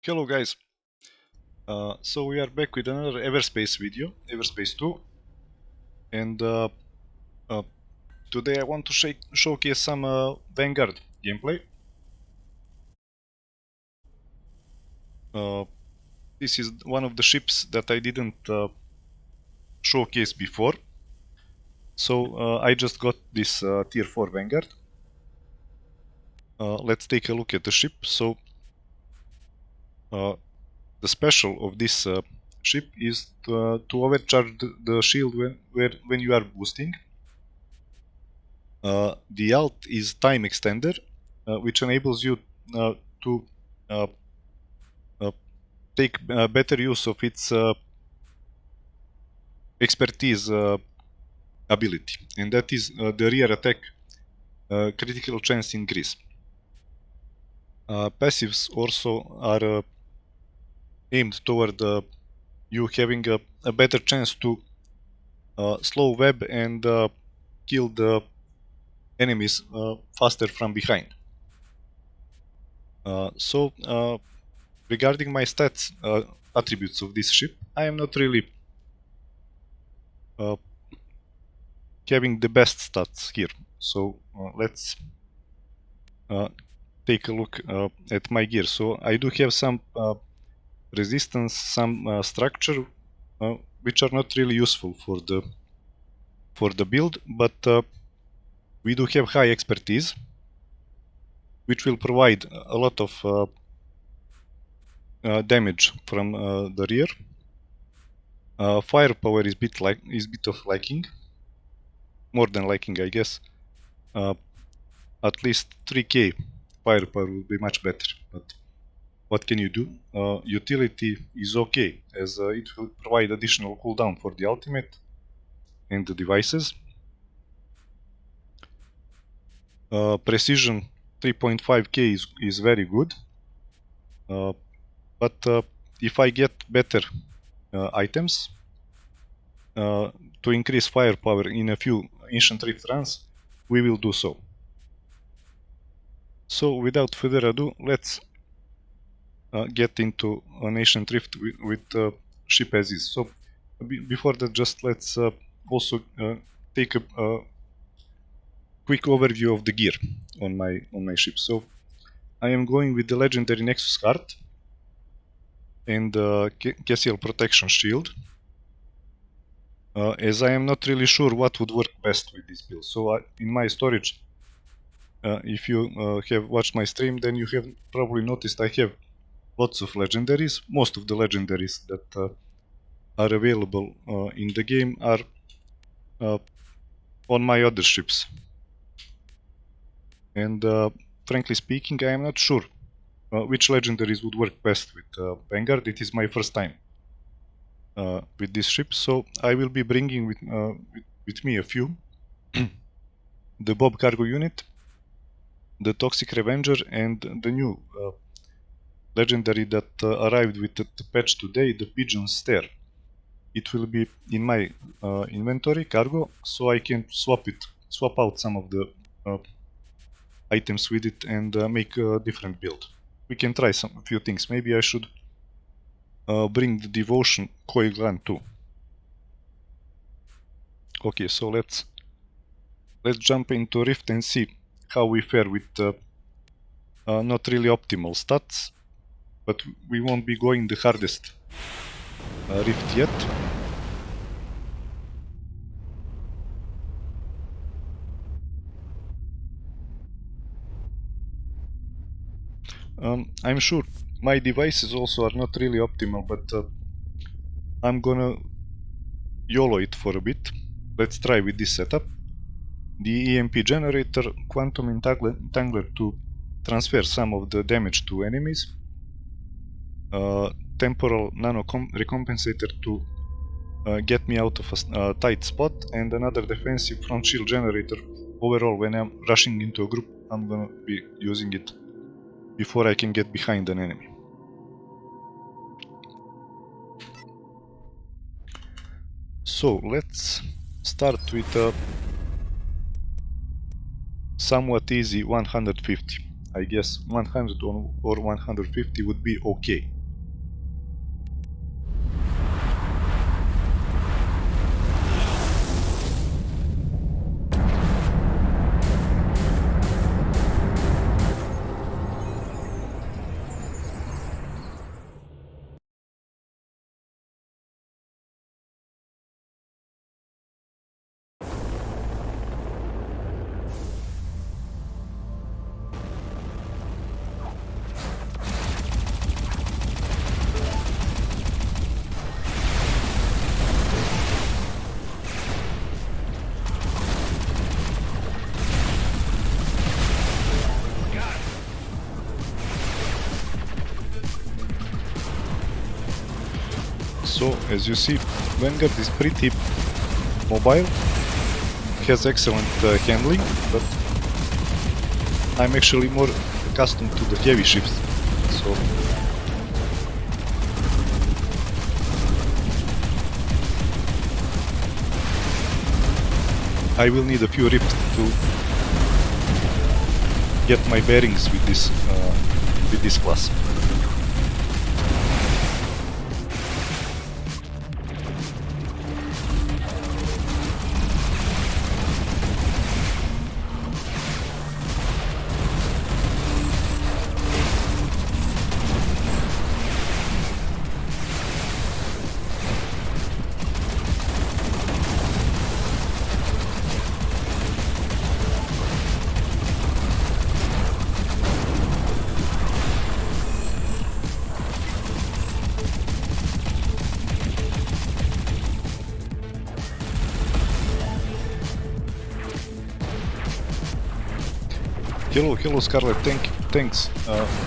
Hello guys, so we are back with another Everspace video, Everspace 2, and uh, today I want to showcase some Vanguard gameplay. This is one of the ships that I didn't showcase before, so I just got this tier 4 Vanguard. Let's take a look at the ship. So the special of this ship is to overcharge the shield when you are boosting. The alt is time extender, which enables you to uh, uh, take better use of its expertise ability, and that is the rear attack critical chance increase. Passives also are aimed toward you having a better chance to slow web and kill the enemies faster from behind. Regarding my stats attributes of this ship, I am not really having the best stats here. So let's take a look at my gear. So I do have some resistance, some structure, which are not really useful for the build, but we do have high expertise, which will provide a lot of damage from the rear. Firepower is bit of liking, more than liking, I guess. At least 3k firepower will be much better, but what can you do? Utility is okay, as it will provide additional cooldown for the ultimate and the devices. Precision 3.5k is very good, but if I get better items to increase firepower in a few Ancient Rift runs, we will do so. So without further ado, let's get into an Ancient Rift with ship as is. So before that, just let's also take a quick overview of the gear on my ship. So I am going with the legendary Nexus card and Cassiel protection shield, as I am not really sure what would work best with this build. So in my storage, if you have watched my stream, then you have probably noticed I have lots of legendaries. Most of the legendaries that are available in the game are on my other ships. And frankly speaking, I am not sure which legendaries would work best with Vanguard. It is my first time with this ship, so I will be bringing with me a few. The Bob Cargo Unit, the Toxic Revenger, and the new legendary that arrived with the patch today, the Pigeon Stare. It will be in my inventory cargo, so I can swap out some of the items with it and make a different build. We can try a few things. Maybe I should bring the Devotion Coil Gun too. Okay, so let's jump into Rift and see how we fare with not really optimal stats, but we won't be going the hardest Rift yet. I'm sure my devices also are not really optimal, but I'm gonna YOLO it for a bit. Let's try with this setup. The EMP generator, Quantum Entangler to transfer some of the damage to enemies, Temporal Nano Recompensator to get me out of a tight spot, and another defensive front shield generator. Overall, when I'm rushing into a group, I'm gonna be using it before I can get behind an enemy. So let's start with a somewhat easy 150. I guess 100 or 150 would be okay. So as you see, Vanguard is pretty mobile, has excellent handling, but I'm actually more accustomed to the heavy ships, so I will need a few rifts to get my bearings with this class. Hello Scarlet, thanks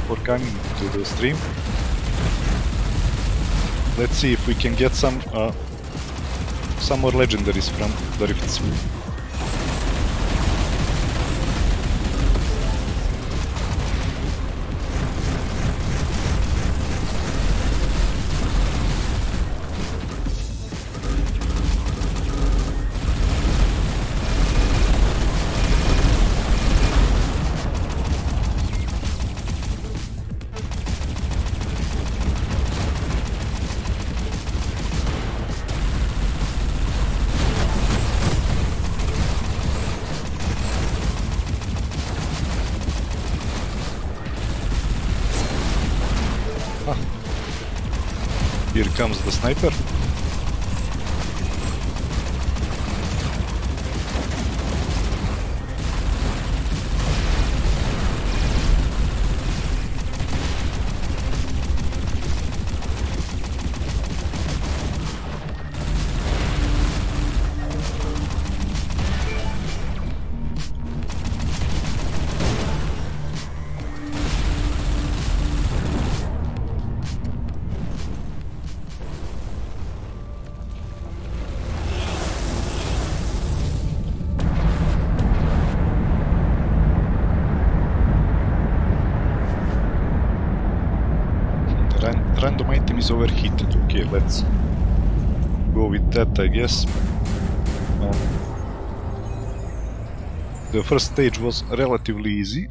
for coming to the stream. Let's see if we can get some more legendaries from the rifts. Here comes the sniper. Random item is overheated. Okay, let's go with that, I guess. The first stage was relatively easy,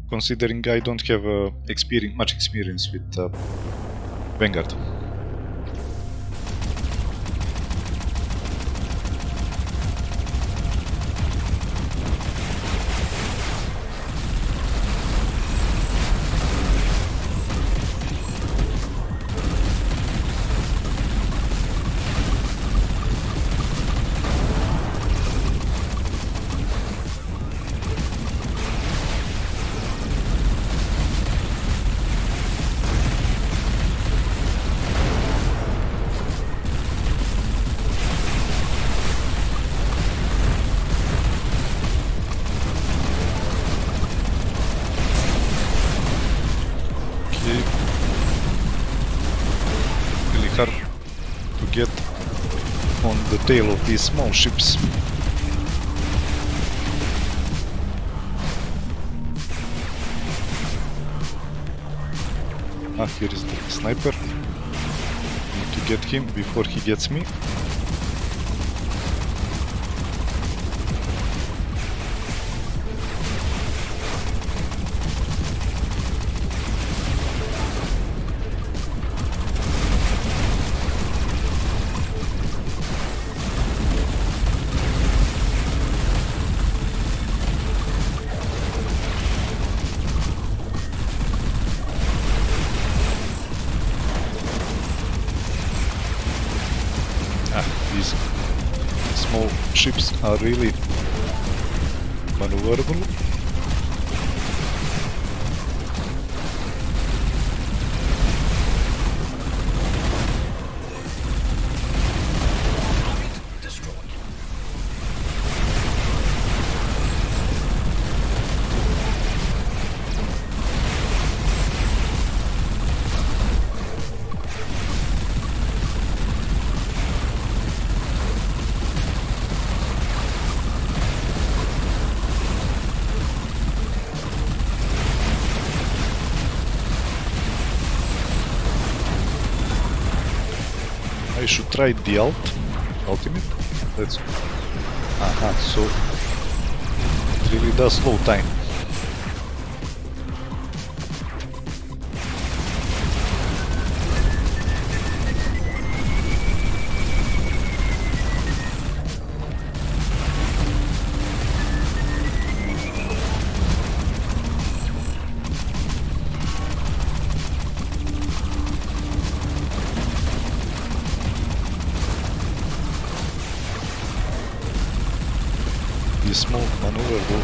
considering I don't have much experience with Vanguard. Get on the tail of these small ships. Here is the sniper. Need to get him before he gets me. These small ships are really maneuverable. I should try the ultimate. Let's. Aha, so it really does slow time. These small maneuverable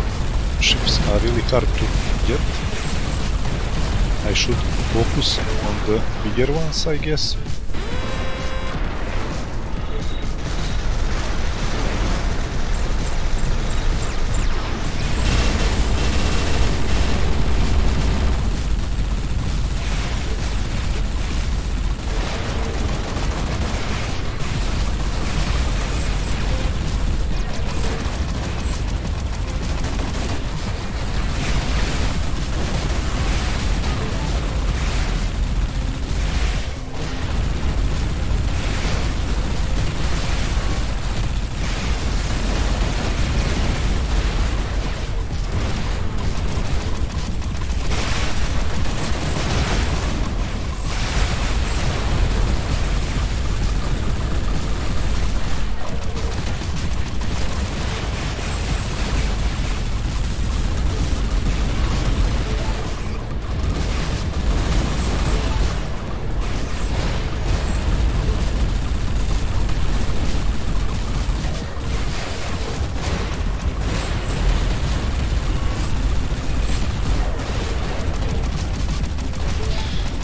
ships are really hard to get. I should focus on the bigger ones, I guess.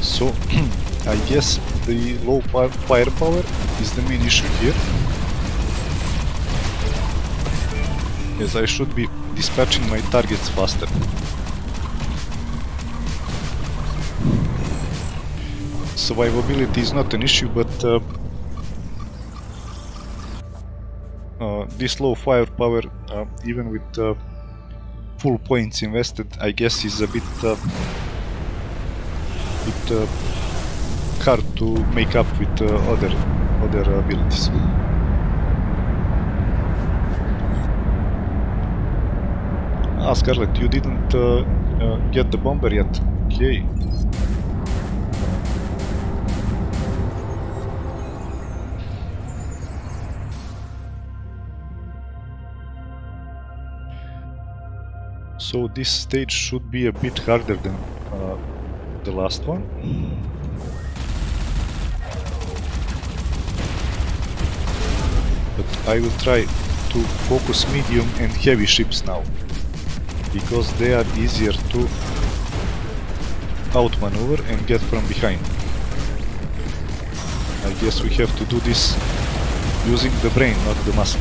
So I guess the low firepower is the main issue here, as I should be dispatching my targets faster. Survivability is not an issue, but this low firepower, even with full points invested, I guess is a bit hard to make up with other abilities. Ah, Scarlet, you didn't get the bomber yet. Okay. So this stage should be a bit harder than the last one. But I will try to focus medium and heavy ships now, because they are easier to outmaneuver and get from behind. I guess we have to do this using the brain, not the muscle.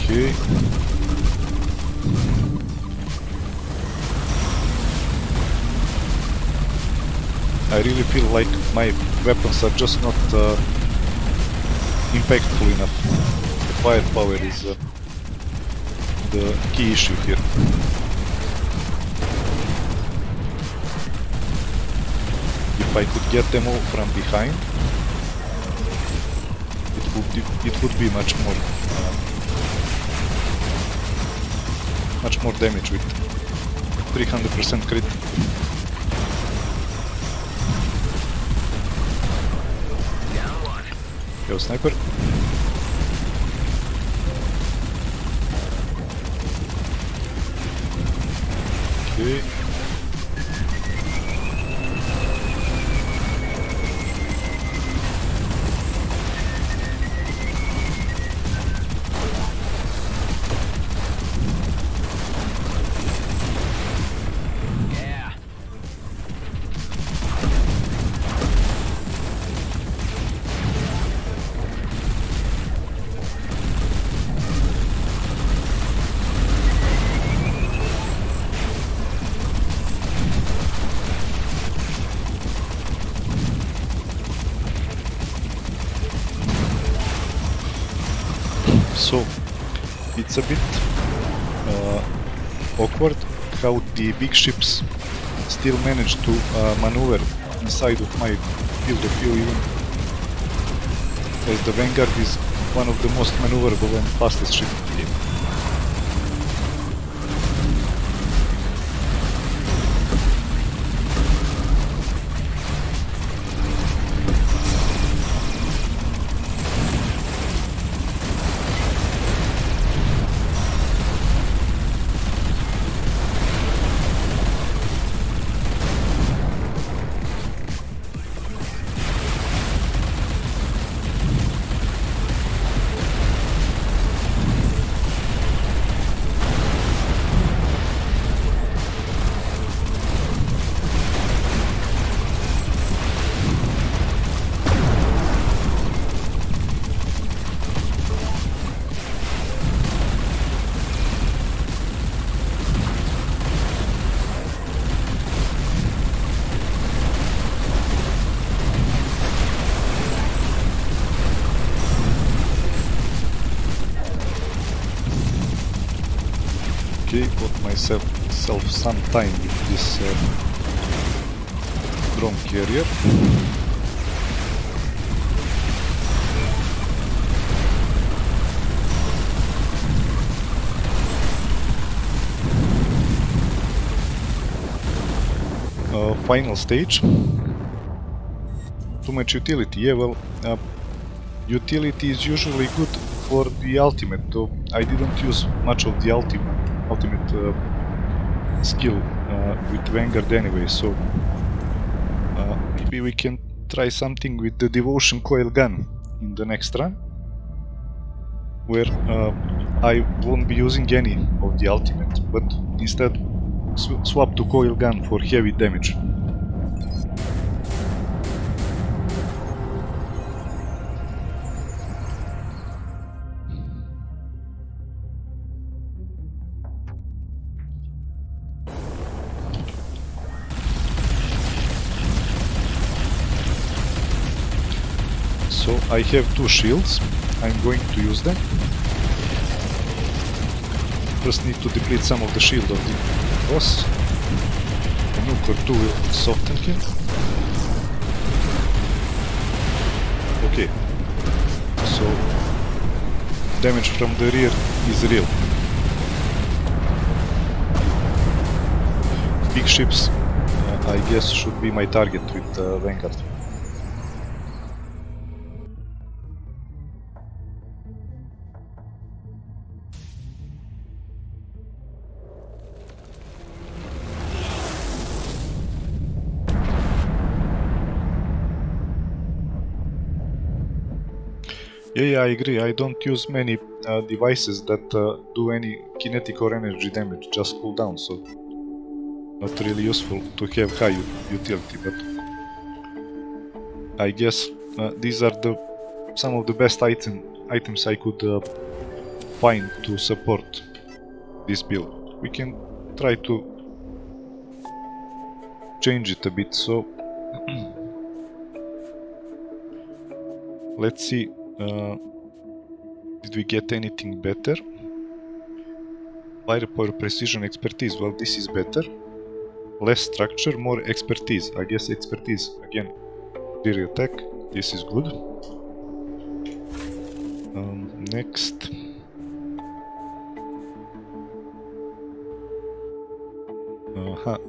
Okay. I really feel like my weapons are just not impactful enough. The firepower is the key issue here. If I could get them all from behind, it would be much more damage with 300% crit. Yo, sniper. Okay. So it's a bit awkward how the big ships still manage to maneuver inside of my field of view, even as the Vanguard is one of the most maneuverable and fastest ships in the game. Okay, got myself some time with this drone carrier. Final stage. Too much utility, yeah, well, utility is usually good for the ultimate, though I didn't use much of the ultimate skill with Vanguard anyway, so maybe we can try something with the devotion coil gun in the next run, where I won't be using any of the ultimate, but instead swap to coil gun for heavy damage. So I have two shields, I'm going to use them. First need to deplete some of the shield of the boss. A nuke or two will soften him. Okay, so damage from the rear is real. Big ships, I guess, should be my target with Vanguard. Yeah, I agree. I don't use many devices that do any kinetic or energy damage, just cooldown, so not really useful to have high utility, but I guess these are some of the best items I could find to support this build. We can try to change it a bit, so let's see. Did we get anything better? Firepower, precision, expertise. Well, this is better. Less structure, more expertise. I guess expertise again. Rear attack. This is good. Next.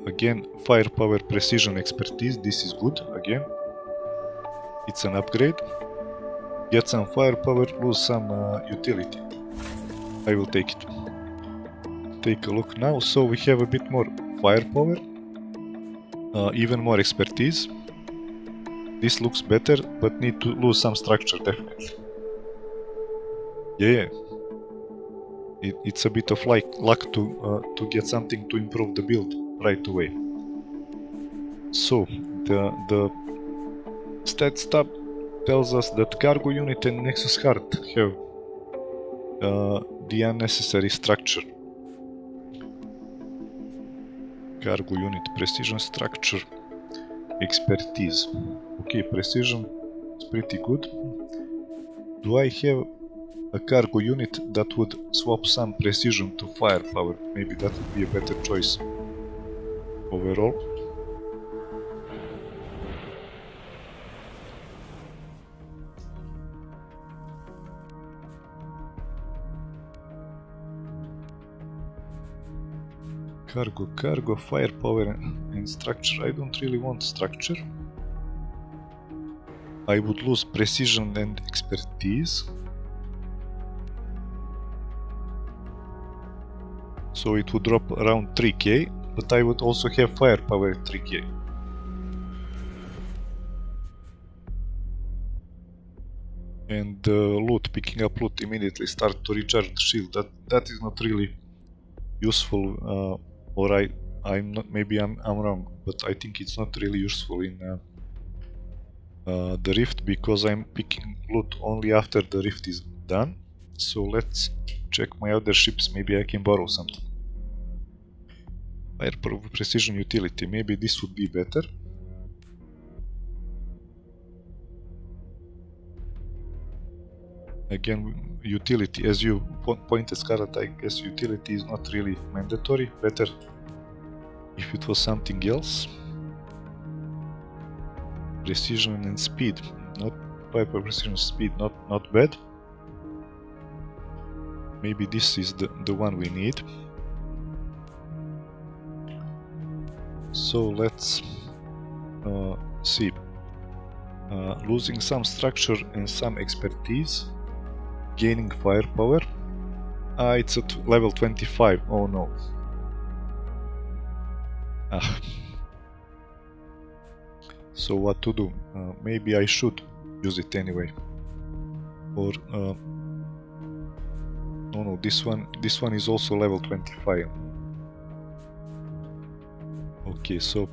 Again, firepower, precision, expertise. This is good. Again, it's an upgrade. Get some firepower, lose some utility. I will take it. Take a look now. So we have a bit more firepower, even more expertise. This looks better, but need to lose some structure definitely. Yeah, it's a bit of luck to get something to improve the build right away. So the stat tab tells us that cargo unit and Nexus Heart have the unnecessary structure. Cargo unit, precision, structure, expertise. Okay, precision is pretty good. Do I have a cargo unit that would swap some precision to firepower. Maybe that would be a better choice overall. Cargo, firepower and structure. I don't really want structure. I would lose precision and expertise. So it would drop around 3k, but I would also have firepower at 3k. And loot, picking up loot immediately, start to recharge the shield. That is not really useful, or I'm not. Maybe I'm wrong, but I think it's not really useful in the rift, because I'm picking loot only after the rift is done. So let's check my other ships. Maybe I can borrow something. Fire precision utility. Maybe this would be better. Again, utility, as you pointed, Scarlet, I guess utility is not really mandatory. Better if it was something else. Precision and speed. Not Piper precision, speed, not bad. Maybe this is the one we need. So let's see. Losing some structure and some expertise. Gaining firepower. It's at level 25. Oh no. So what to do? Maybe I should use it anyway. Or no, this one is also level 25. Okay, so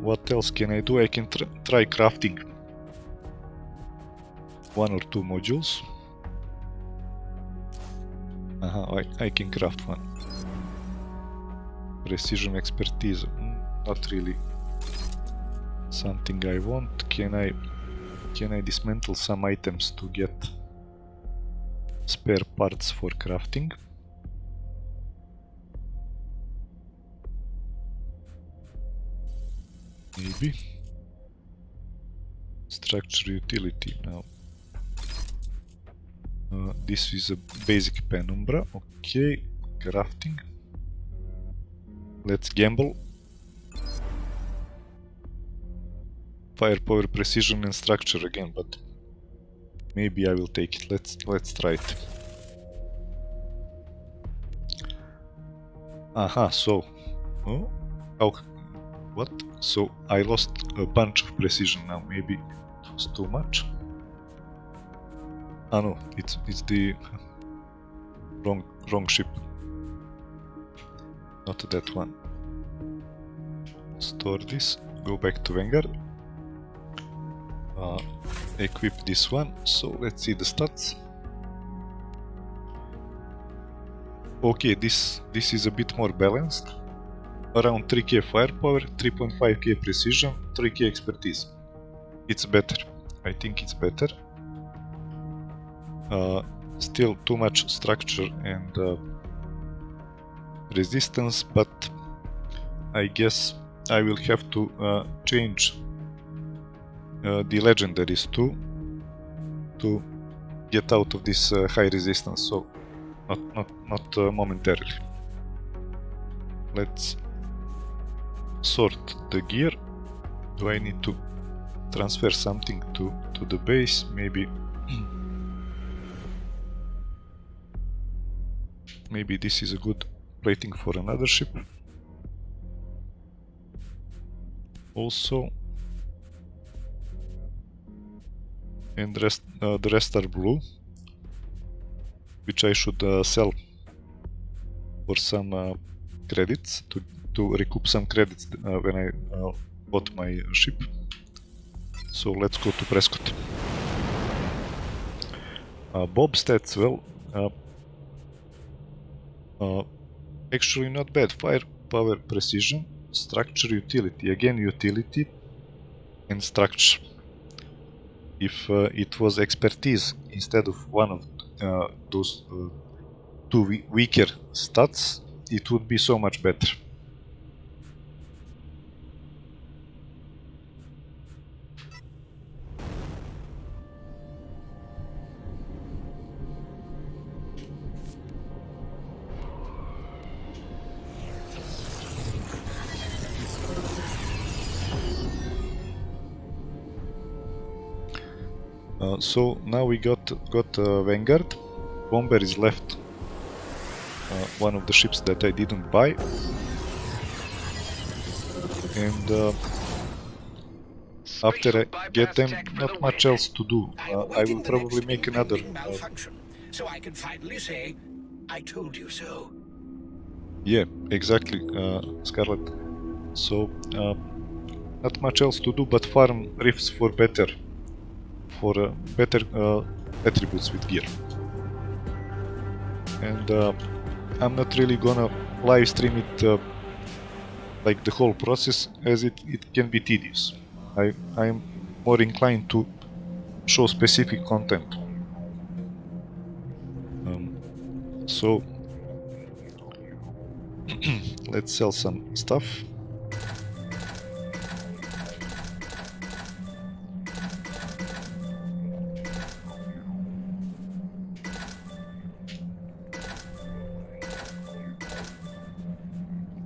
what else can I do? I can try crafting 1 or 2 modules. I can craft one. Precision expertise, not really something I want. Can I dismantle some items to get spare parts for crafting? Maybe. Structure utility now. This is a basic penumbra. Okay, crafting. Let's gamble. Firepower, precision and structure again, but maybe I will take it. Let's try it. So what? So I lost a bunch of precision now. Maybe it was too much. No, it's the wrong ship. Not that one. Store this. Go back to Vanguard. Equip this one. So let's see the stats. Okay, this is a bit more balanced. Around 3k firepower, 3.5k precision, 3k expertise. It's better. I think it's better. Still too much structure and resistance, but I guess I will have to change the legendaries to get out of this high resistance. So not momentarily. Let's sort the gear. Do I need to transfer something to the base? Maybe. Maybe this is a good plating for another ship. Also, and the rest are blue, which I should sell for some credits to recoup some credits when I bought my ship. So let's go to Prescott. Bob stats, well, actually not bad. Firepower, precision, structure, utility. Again utility and structure if it was expertise instead of one of those two weaker stats, it would be so much better. So now we got Vanguard. Bomber is left, one of the ships that I didn't buy, and after I get them, not much else to do. I will probably make another. So I can finally say, I told you so. Yeah, exactly, Scarlet. So not much else to do but farm rifts for better attributes with gear. And I'm not really gonna live stream it like the whole process, as it can be tedious. I'm more inclined to show specific content. So let's sell some stuff.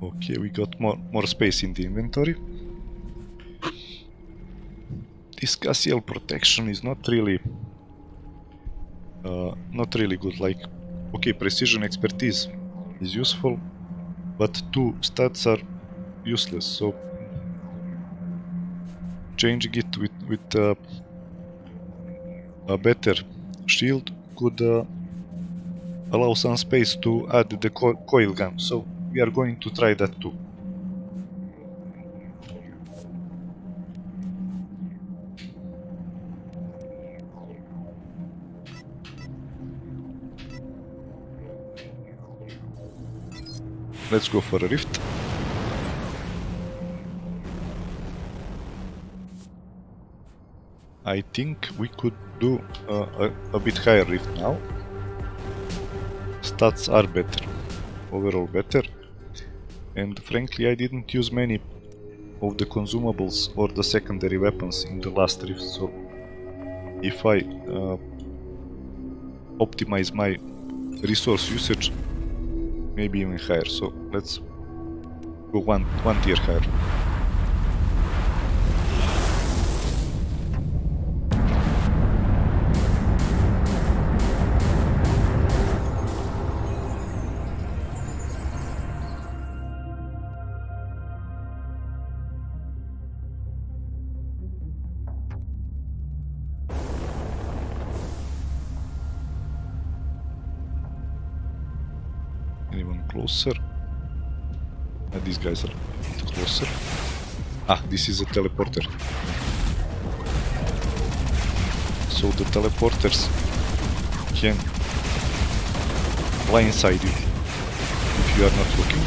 Okay, we got more space in the inventory. This Cassiel protection is not really good. Like, okay, precision expertise is useful, but 2 stats are useless. So changing it with a better shield could allow some space to add the coil gun. So we are going to try that too. Let's go for a rift. I think we could do a bit higher rift now. Stats are better, overall better, and frankly I didn't use many of the consumables or the secondary weapons in the last rift, so if I optimize my resource usage, maybe even higher. So let's go one tier higher. Anyone closer? These guys are closer. Ah, this is a teleporter. So the teleporters can blindside you if you are not looking.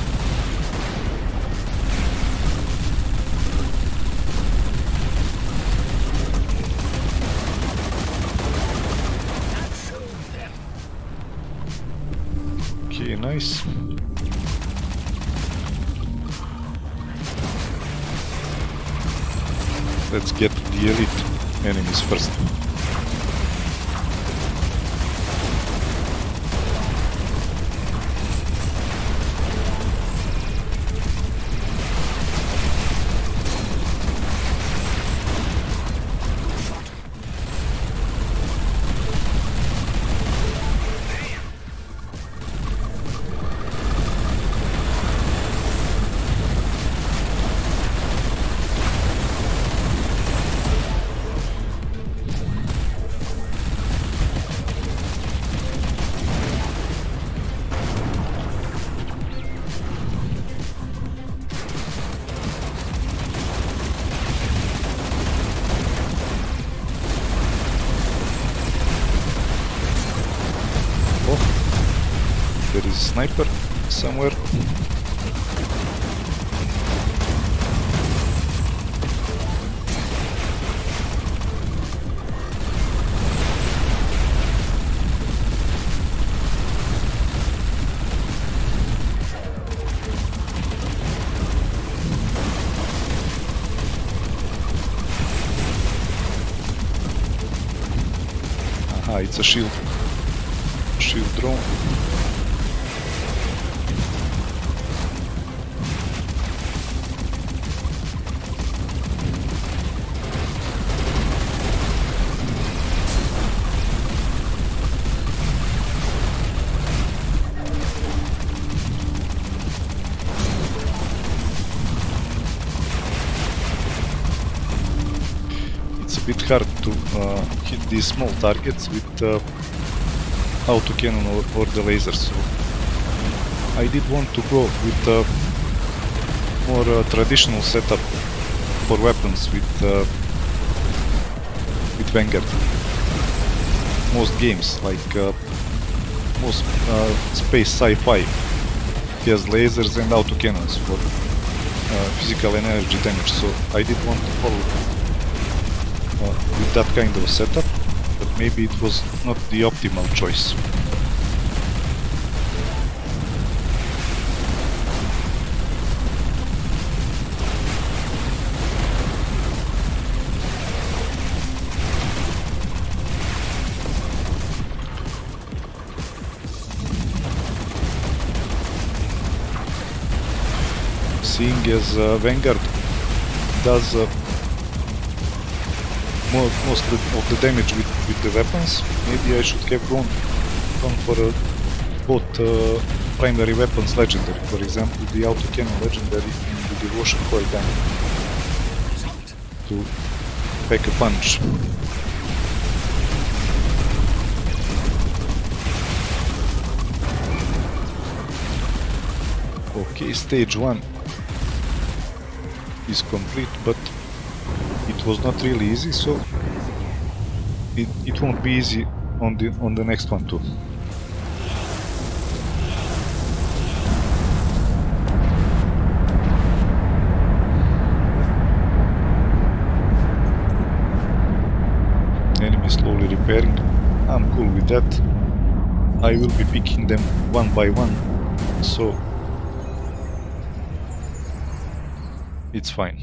Okay, nice. Let's get the elite enemies first. There is a sniper somewhere. it's a shield drone. It's a bit hard to hit these small targets with auto cannon or the laser, so I did want to go with a more traditional setup for weapons with Vanguard. Most games, like most space sci-fi, has lasers and auto cannons for physical and energy damage, so I did want to follow with that kind of setup, but maybe it was not the optimal choice. Seeing as Vanguard does most of the damage with the weapons, maybe I should have gone for both primary weapons legendary, for example the autocannon legendary and the devotion coil gun to pack a punch. Okay, stage 1 is complete, but it was not really easy, so it won't be easy on the next one too. Enemy slowly repairing. I'm cool with that. I will be picking them one by one, so it's fine.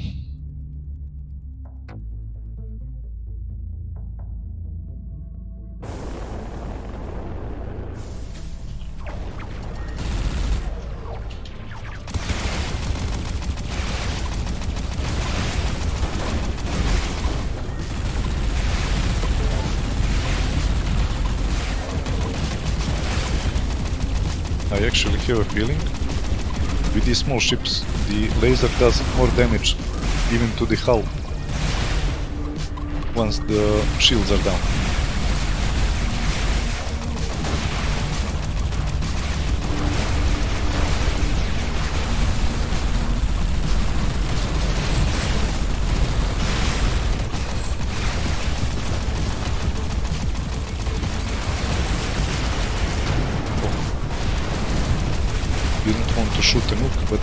I actually have a feeling with these small ships the laser does more damage even to the hull once the shields are down. Didn't want to shoot a nuke, but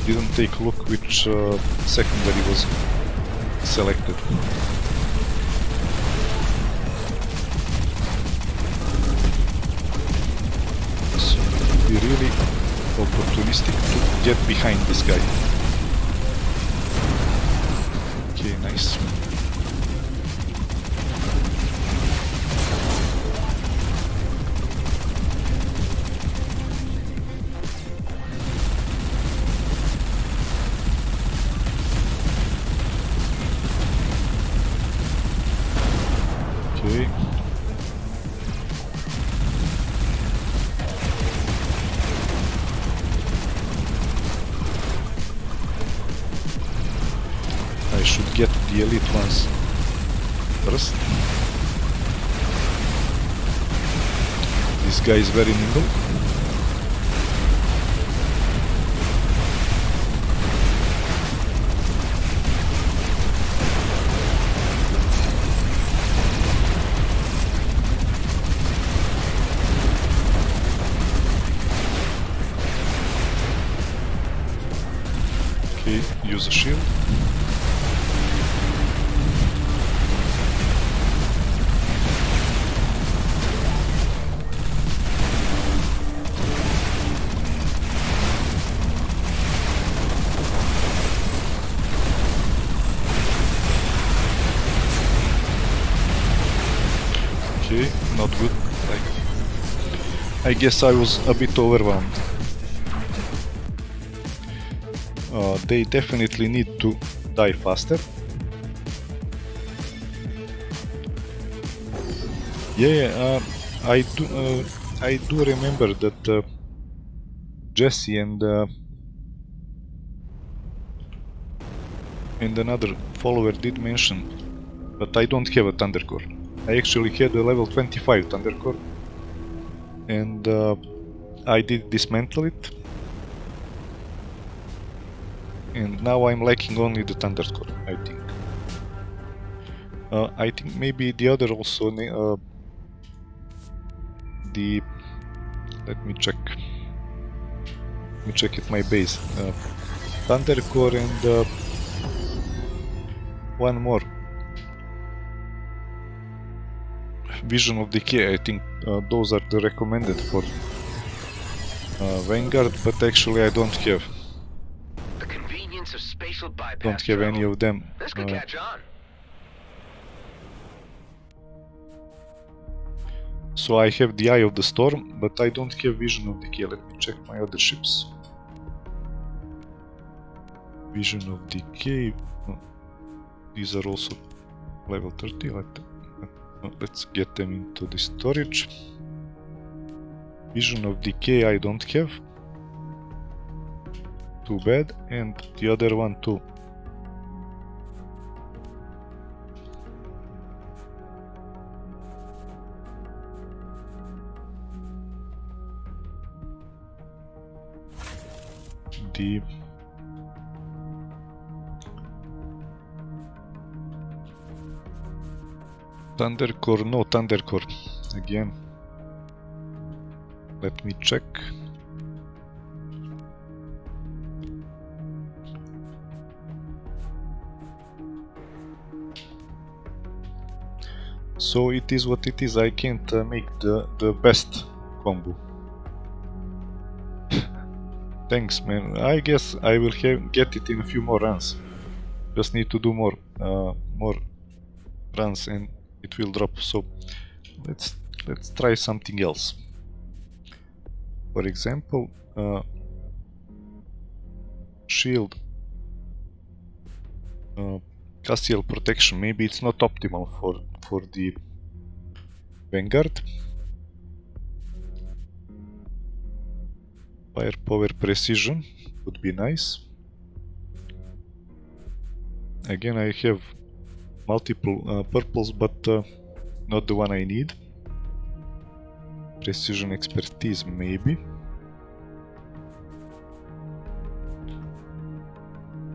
didn't take a look which secondary was selected. So be really opportunistic to get behind this guy. Okay, nice. Okay. I should get the elite ones first. This guy is very nimble. Okay, use a shield. not good. I guess I was a bit overwhelmed. They definitely need to die faster. Yeah, I do remember that Jesse and another follower did mention, but I don't have a Thunder Core. I actually had a level 25 Thunder Core, and I did dismantle it, and now I'm lacking only the Thunder Core, I think. I think maybe the other also, let me check. Let me check at my base. Thunder Core and one more. Vision of Decay, I think those are the recommended for Vanguard, but actually I don't have. The convenience of spatial bypass. Don't have any of them. This could catch on. So I have the Eye of the Storm, but I don't have Vision of Decay. Let me check my other ships. Vision of Decay. These are also level 30. Let's get them into the storage. Vision of Decay I don't have. Too bad. And the other one too. The Thunder Core, no Thunder Core again. Let me check. So it is what it is. I can't make the best combo. Thanks, man. I guess I will get it in a few more runs. Just need to do more runs and it will drop. So let's try something else. For example, shield, Castiel protection. Maybe it's not optimal for the Vanguard. Firepower precision would be nice. Again, I have multiple purples, but not the one I need. Precision expertise, maybe.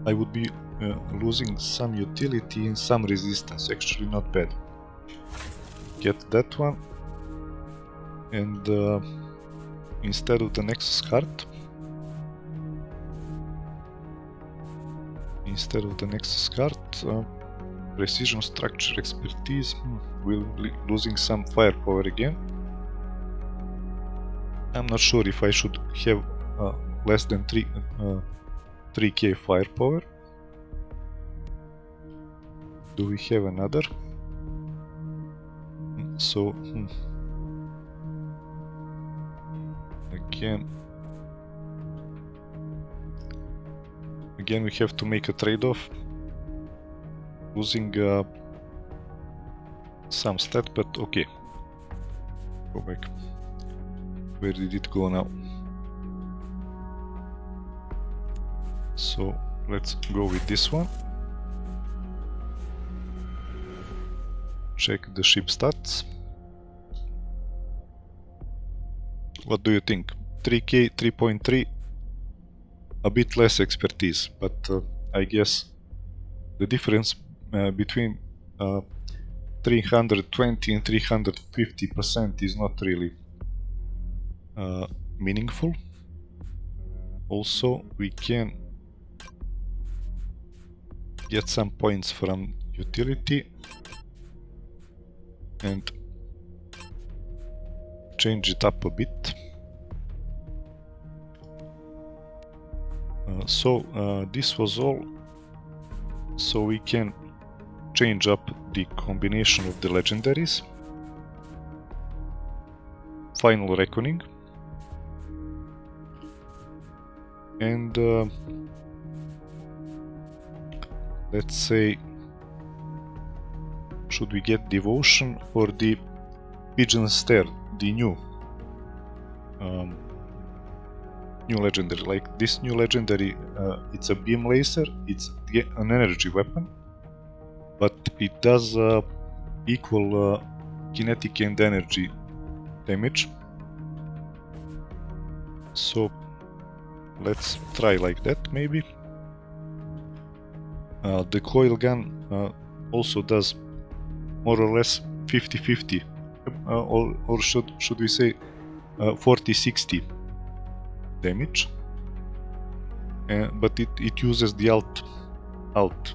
I would be losing some utility and some resistance, actually not bad. Get that one, and instead of the Nexus card, precision structure expertise, we'll be losing some firepower again. I'm not sure if I should have less than 3k firepower. Do we have another? So again we have to make a trade-off, losing some stat, but okay. Go back. Where did it go now? So let's go with this one. Check the ship stats. What do you think? 3k, 3.3, a bit less expertise, but I guess the difference between 320 and 350% is not really meaningful. Also, we can get some points from utility and change it up a bit. This was all. So we can change up the combination of the legendaries. final reckoning. And let's say, should we get devotion or the pigeon stare, the new legendary? Like this new legendary, it's a beam laser, it's an energy weapon, but it does equal kinetic and energy damage. So let's try like that maybe. The coil gun also does more or less 50-50, or should we say 40-60 damage, but it uses the alt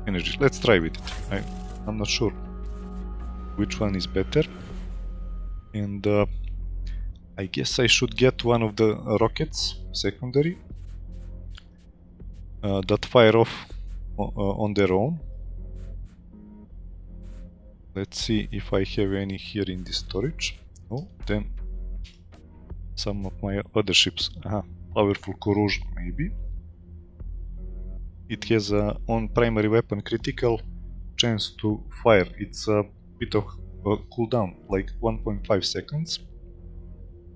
energy. Let's try with it. I'm not sure which one is better, and I guess I should get one of the rockets secondary that fire off on their own. Let's see if I have any here in the storage. Oh, then some of my other ships. Powerful corrosion maybe. It has on primary weapon critical chance to fire. It's a bit of a cooldown, like 1.5 seconds.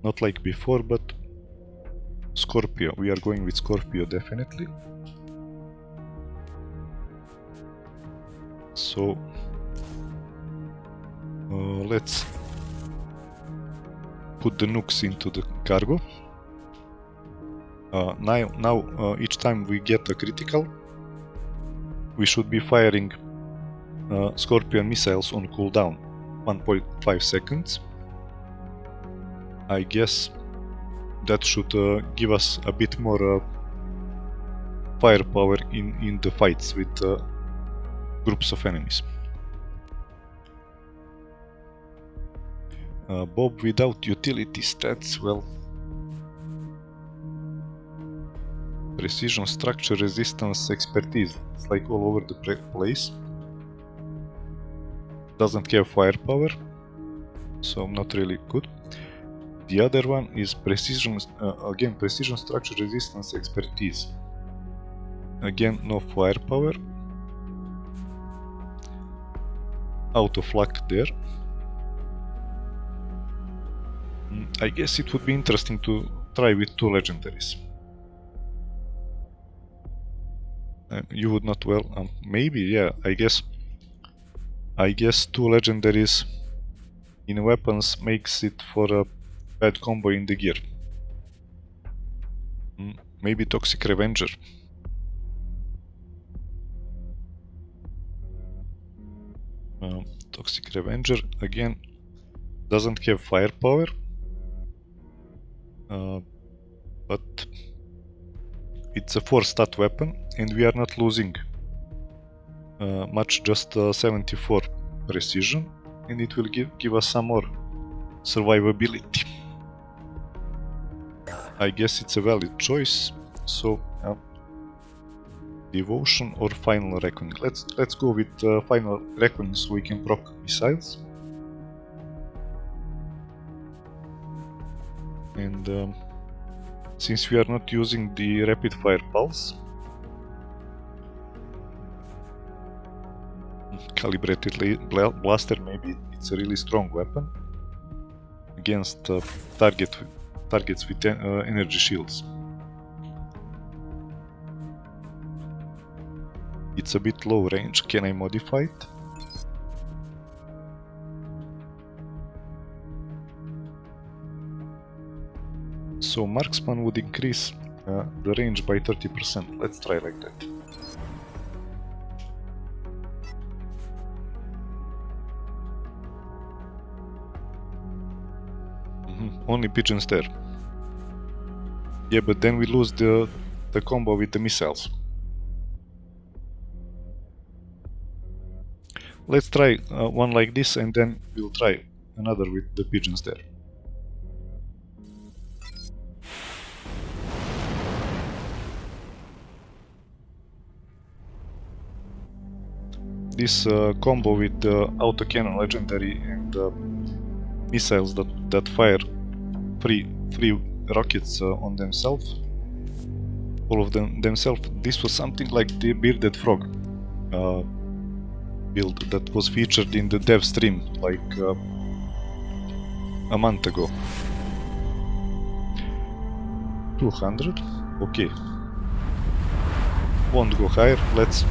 Not like before, but Scorpio. We are going with Scorpio definitely. So let's put the nukes into the cargo. Now each time we get a critical, we should be firing Scorpion missiles on cooldown, 1.5 seconds. I guess that should give us a bit more firepower in the fights with groups of enemies. Bob without utility stats, well, precision, structure, resistance, expertise, it's like all over the place. Doesn't have firepower, so not really good. The other one is precision, again precision, structure, resistance, expertise. Again, no firepower. Out of luck there. I guess it would be interesting to try with two legendaries. You would not, well, maybe, yeah, I guess two legendaries in weapons makes it for a bad combo in the gear. Maybe Toxic Revenger. Toxic Revenger again doesn't have firepower, but it's a 4-stat weapon and we are not losing much, just 74 precision, and it will give us some more survivability. I guess it's a valid choice. So devotion or final reckoning. Let's go with final reckoning so we can proc missiles. And since we are not using the rapid fire pulse, calibrated blaster, maybe it's a really strong weapon against targets with energy shields. It's a bit low range. Can I modify it? So marksman would increase the range by 30%. Let's try like that. Only pigeons there. Yeah, but then we lose the combo with the missiles. Let's try one like this and then we'll try another with the pigeons there. This combo with the autocannon legendary and missiles that fire free rockets on themselves. All of them themselves. This was something like the bearded frog build that was featured in the dev stream like a month ago. 200. Okay. Won't go higher. Let's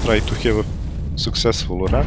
try to have a successful run.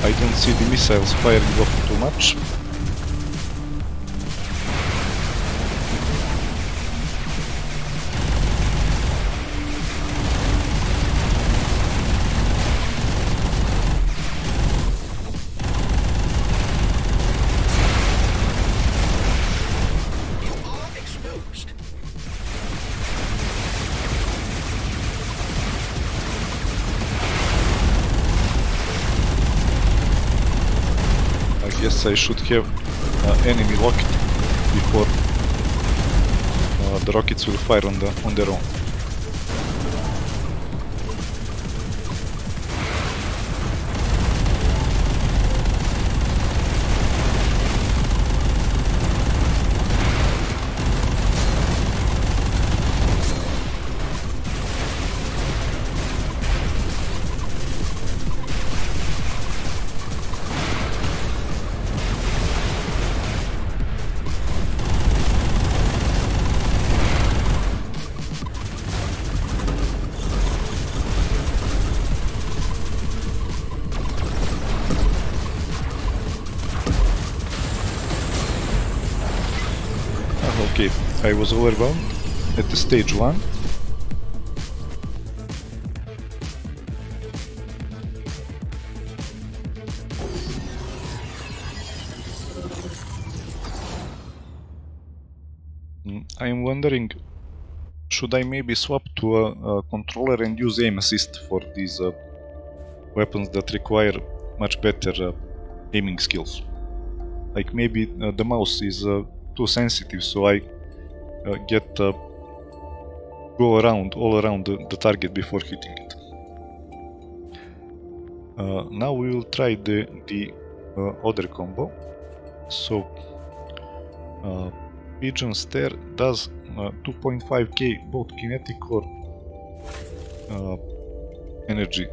I don't see the missiles firing off too much. You are exposed. I guess I should have enemy locked before the rockets will fire on their own. Okay, I was overwhelmed at the stage 1. I am wondering, should I maybe swap to a controller and use aim assist for these weapons that require much better aiming skills? Like maybe the mouse is too sensitive, so I go all around the target before hitting it. Now we will try the other combo. So Pigeon Stare does 2.5k both kinetic or energy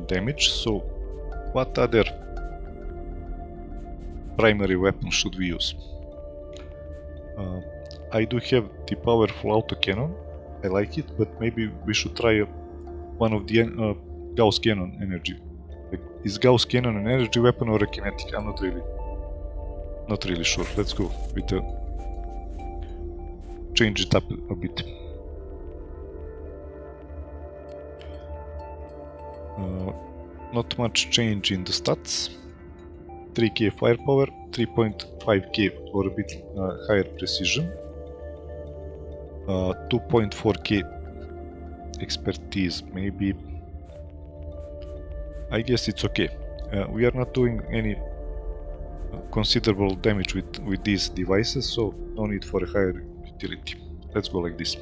damage. So what other primary weapon should we use? I do have the powerful autocannon. I like it, but maybe we should try one of the Gauss cannon energy. Like, is Gauss cannon an energy weapon or a kinetic? I'm not really sure. Let's go with change it up a bit. Not much change in the stats. 3k firepower, 3.5k or a bit higher precision, 2.4k expertise. Maybe, I guess it's okay. We are not doing any considerable damage with these devices, so no need for a higher utility. Let's go like this.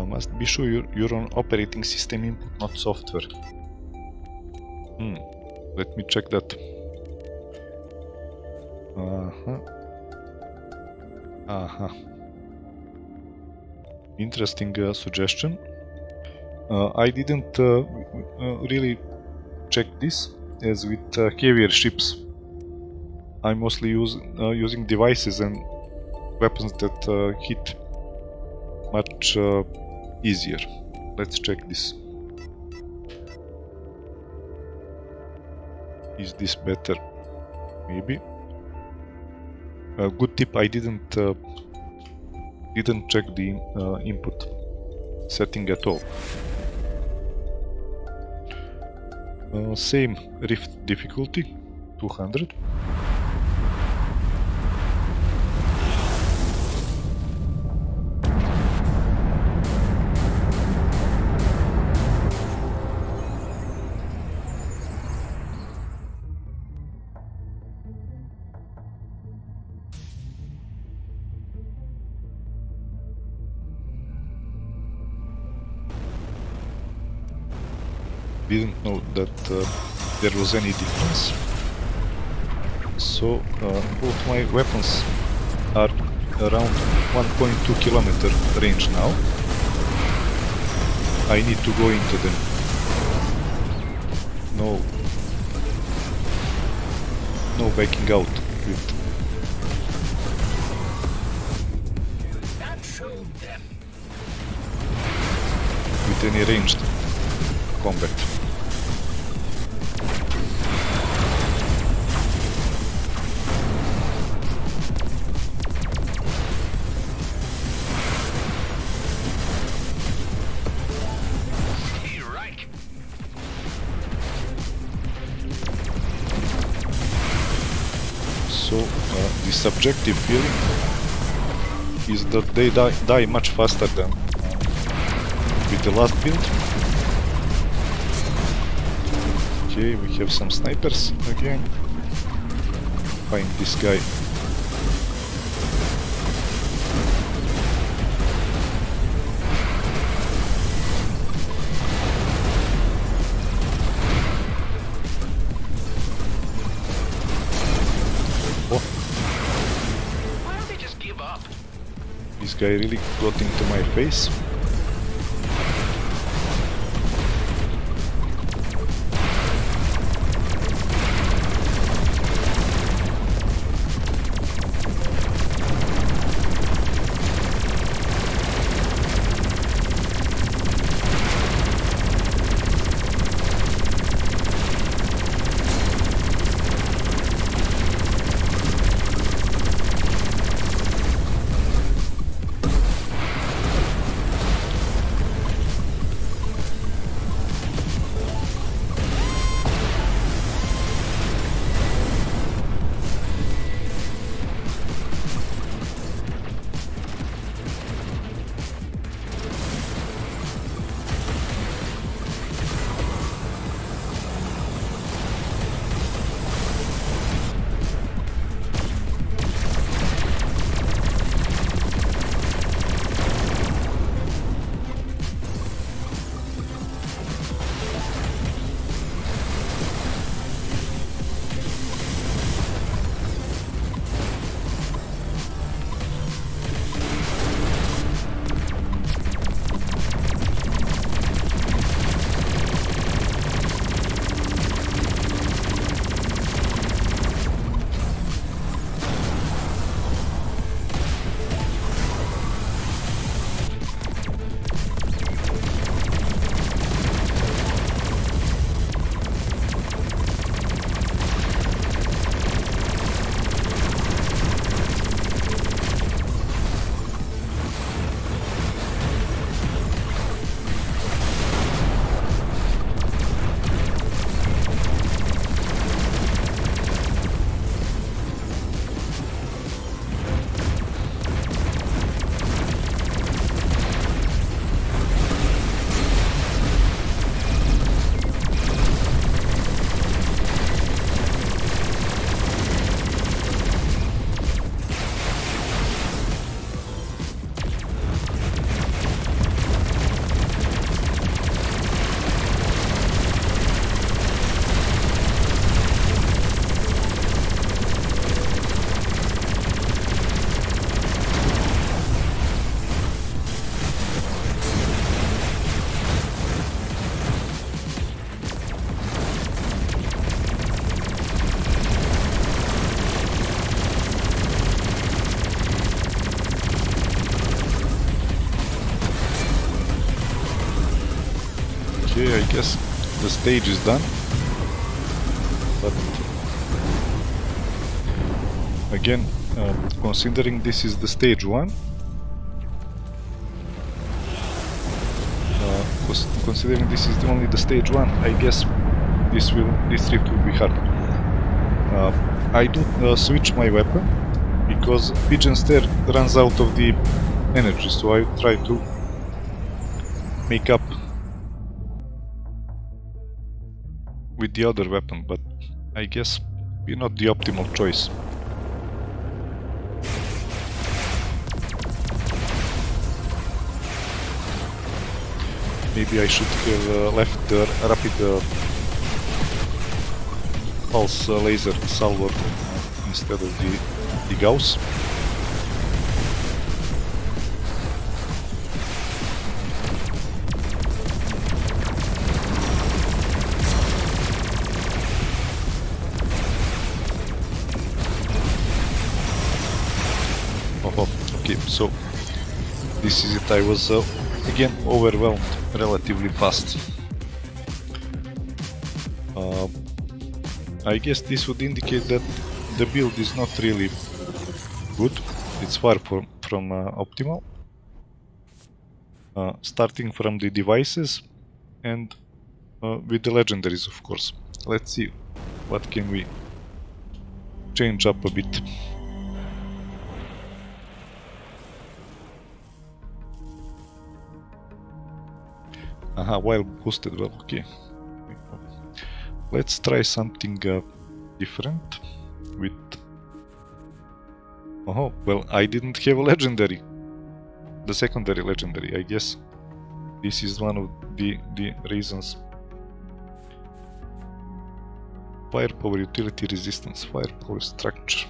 Must be sure you're on operating system input, not software. Let me check that. Interesting suggestion. I didn't really check this, as with heavier ships I mostly using devices and weapons that hit much easier. Let's check this. Is this better? Maybe. A good tip, I didn't check the input setting at all. Same rift difficulty, 200. Didn't know that there was any difference. So both my weapons are around 1.2 kilometer range now. I need to go into them. No backing out with any ranged combat. So the subjective feeling is that they die much faster than with the last build. Okay, we have some snipers again. Find this guy. Oh. Why don't they just give up? This guy really got into my face. guess the stage is done, but again, considering this is the stage 1, considering this is only the stage 1, I guess this rift will be hard. I do switch my weapon because Pigeon Stare runs out of the energy, so I try to make up with the other weapon, but I guess we're not the optimal choice. Maybe I should have left the rapid pulse laser salver instead of the Gauss. Okay, so this is it. I was again overwhelmed relatively fast. I guess this would indicate that the build is not really good. It's far from optimal. Starting from the devices and with the legendaries, of course. Let's see what can we change up a bit. Aha, while boosted, well, okay. Let's try something different with... Oh, well, I didn't have a legendary. The secondary legendary, I guess. This is one of the reasons. Firepower, utility resistance, firepower structure.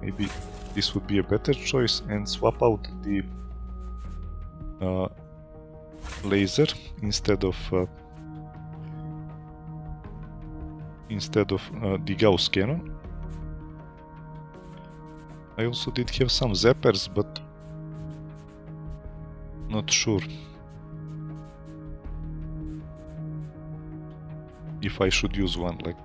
Maybe this would be a better choice and swap out the laser instead of the Gauss cannon. I also did have some zappers, but not sure if I should use one like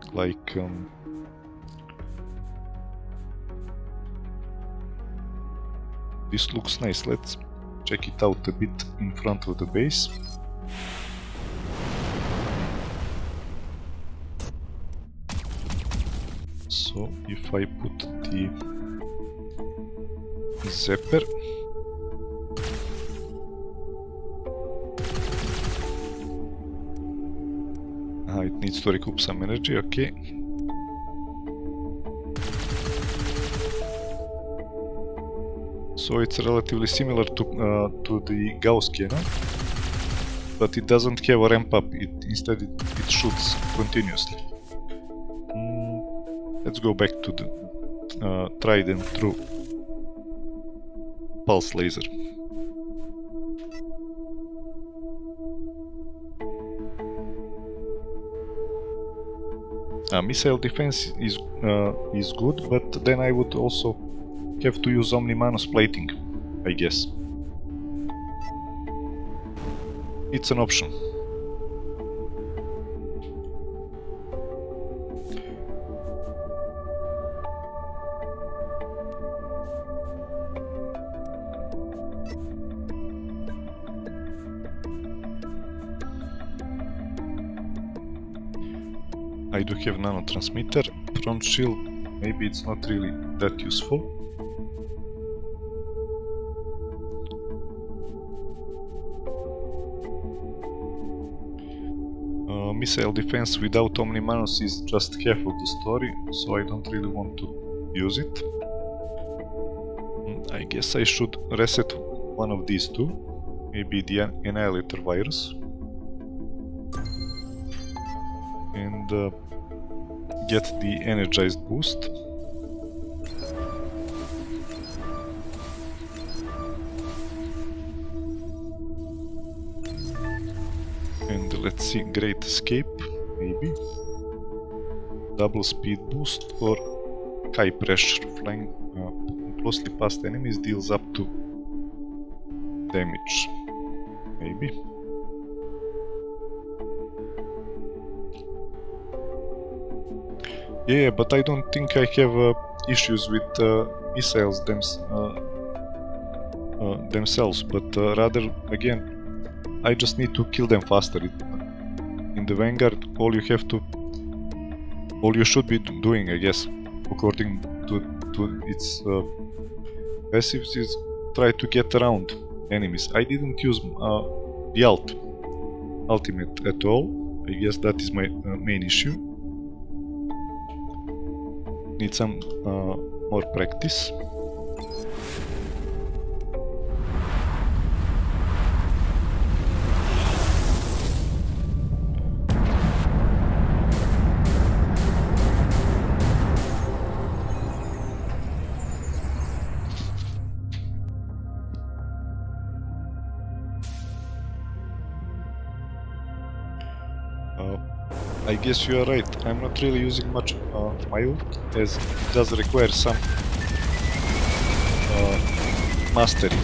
this looks nice. Let's check it out a bit in front of the base. So if I put the zapper, it needs to recoup some energy, okay. So it's relatively similar to the Gauss cannon, but it doesn't have a ramp up. Instead it shoots continuously. Let's go back to the tried and true pulse laser. Missile defense is good, but then I would also have to use Omnimanus plating, I guess. It's an option. I do have nanotransmitter, front shield, maybe it's not really that useful. Missile defense without Omnimanus is just half of the story, so I don't really want to use it. I guess I should reset one of these two, maybe the Annihilator virus, and get the energized boost. And let's see, great escape, maybe. Double speed boost or high pressure, flying closely past enemies deals up to damage, maybe. Yeah, but I don't think I have issues with missiles themselves, but rather, again, I just need to kill them faster. In the Vanguard, all you should be doing, I guess, according to its passives, is try to get around enemies. I didn't use the ultimate at all. I guess that is my main issue. Need some more practice. I guess you are right. I'm not really using much my ult, as it does require some mastery.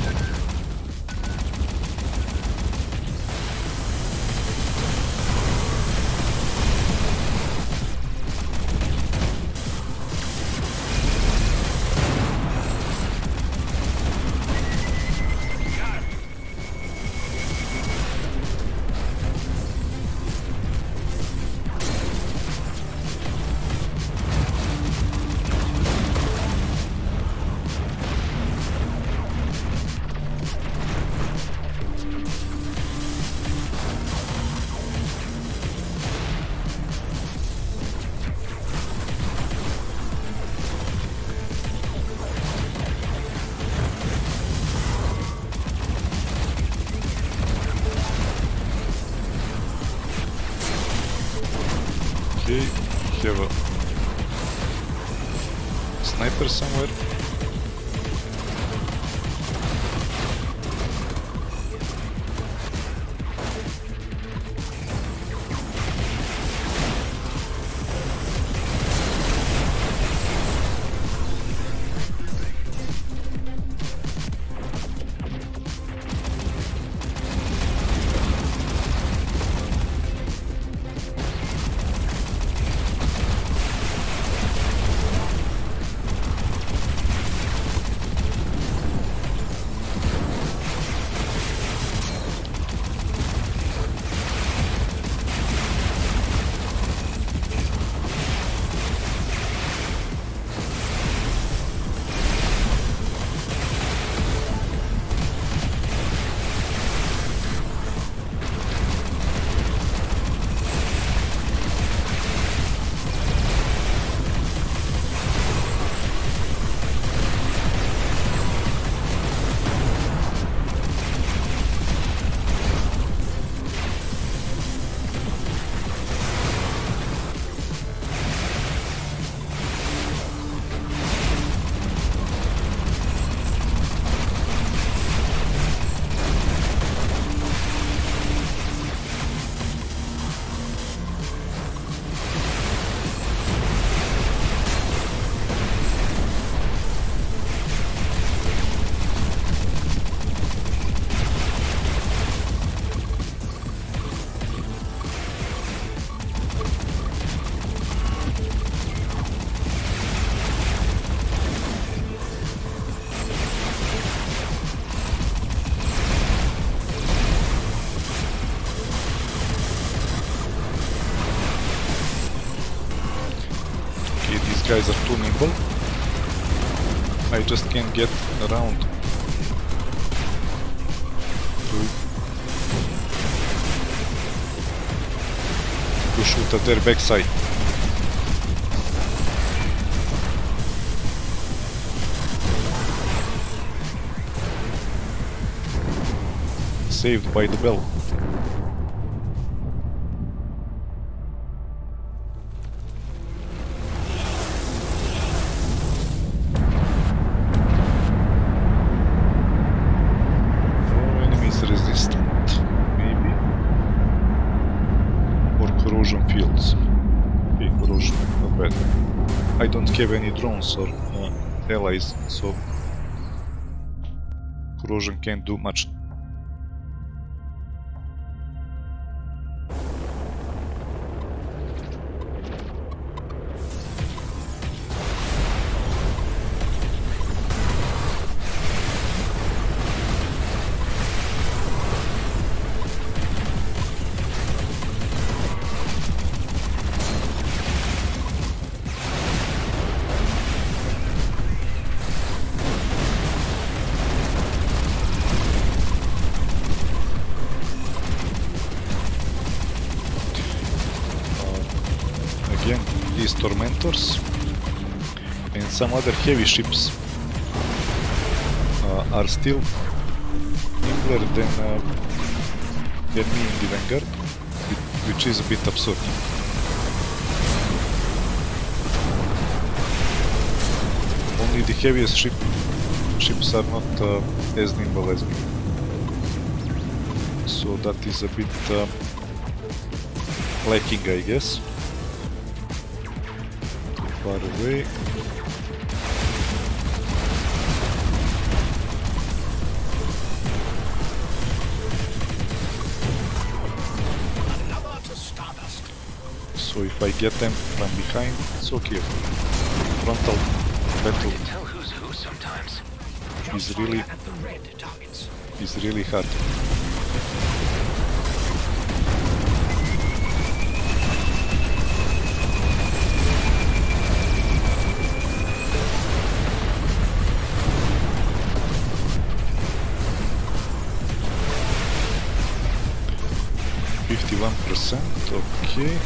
Okay, have a sniper somewhere. Guys are too nimble. I just can't get around to shoot at their backside. Saved by the bell. I don't have any drones or allies, so corrosion can't do much. motors, and some other heavy ships are still nimbler than me in the Vanguard, which is a bit absurd. Only the heaviest ships are not as nimble as me, so that is a bit lacking, I guess. Too far away. So if I get them from behind, it's okay. Frontal battle Tell who's who sometimes. is really hard. Okay.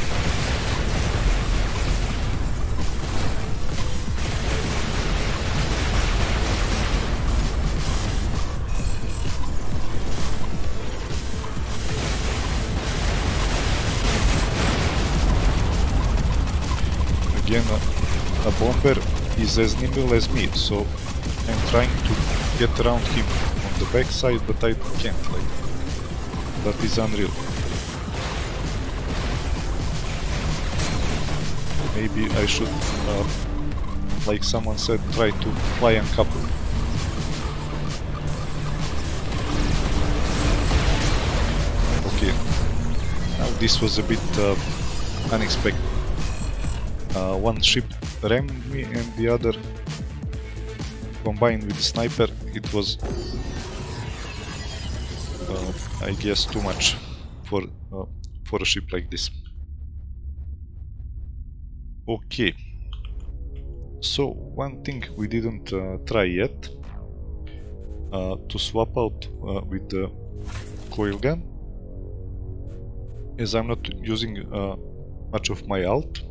Again, a bomber is as nimble as me, so I'm trying to get around him on the backside, but I can't. Like, that is unreal. Maybe I should, like someone said, try to fly uncoupled. Okay, now this was a bit unexpected. One ship rammed me and the other, combined with the sniper, it was, I guess, too much for a ship like this. Okay, so one thing we didn't try yet, to swap out with the coil gun, as I'm not using much of my alt.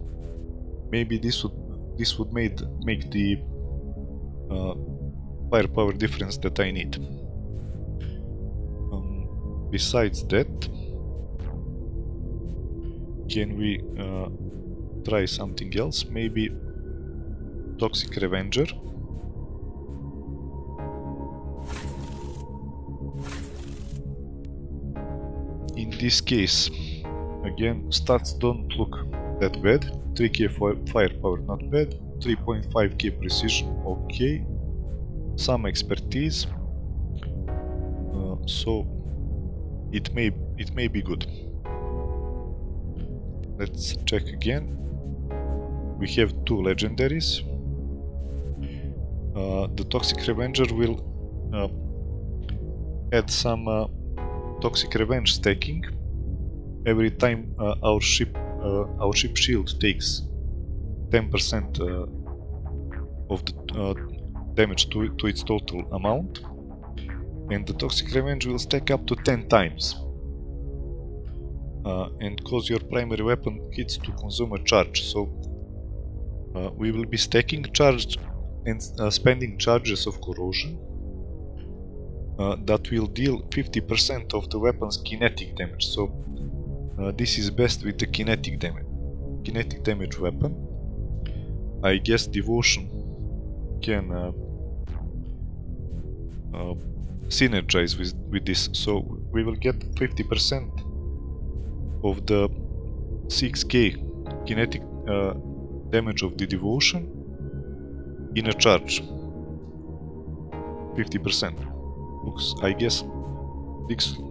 Maybe this would make the firepower difference that I need. Besides that, can we try something else? Maybe Toxic Revenger. In this case, again, stats don't look that bad. 3k firepower, not bad. 3.5k precision, okay. Some expertise, so it may be good. Let's check again. We have two legendaries. The Toxic Revenger will add some Toxic Revenge stacking every time our ship shield takes 10% of the damage to its total amount, and the Toxic Revenge will stack up to 10 times and cause your primary weapon hits to consume a charge. So we will be stacking charge and spending charges of corrosion that will deal 50% of the weapon's kinetic damage. So this is best with the kinetic damage weapon. I guess Devotion can synergize with this, so we will get 50% of the 6k kinetic damage of the Devotion in a charge. 50%. I guess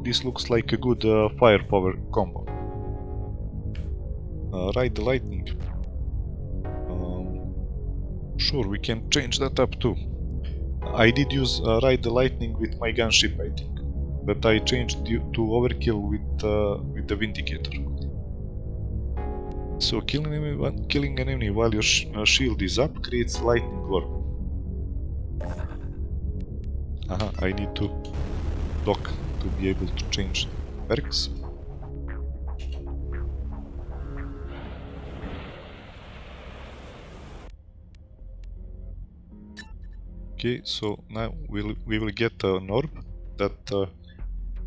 this looks like a good firepower combo. Ride the Lightning. Sure, we can change that up too. I did use Ride the Lightning with my gunship, I think, but I changed to Overkill with the Vindicator. So killing an enemy while your shield is up creates lightning orb. I need to dock to be able to change perks. Okay, so now we will get an orb that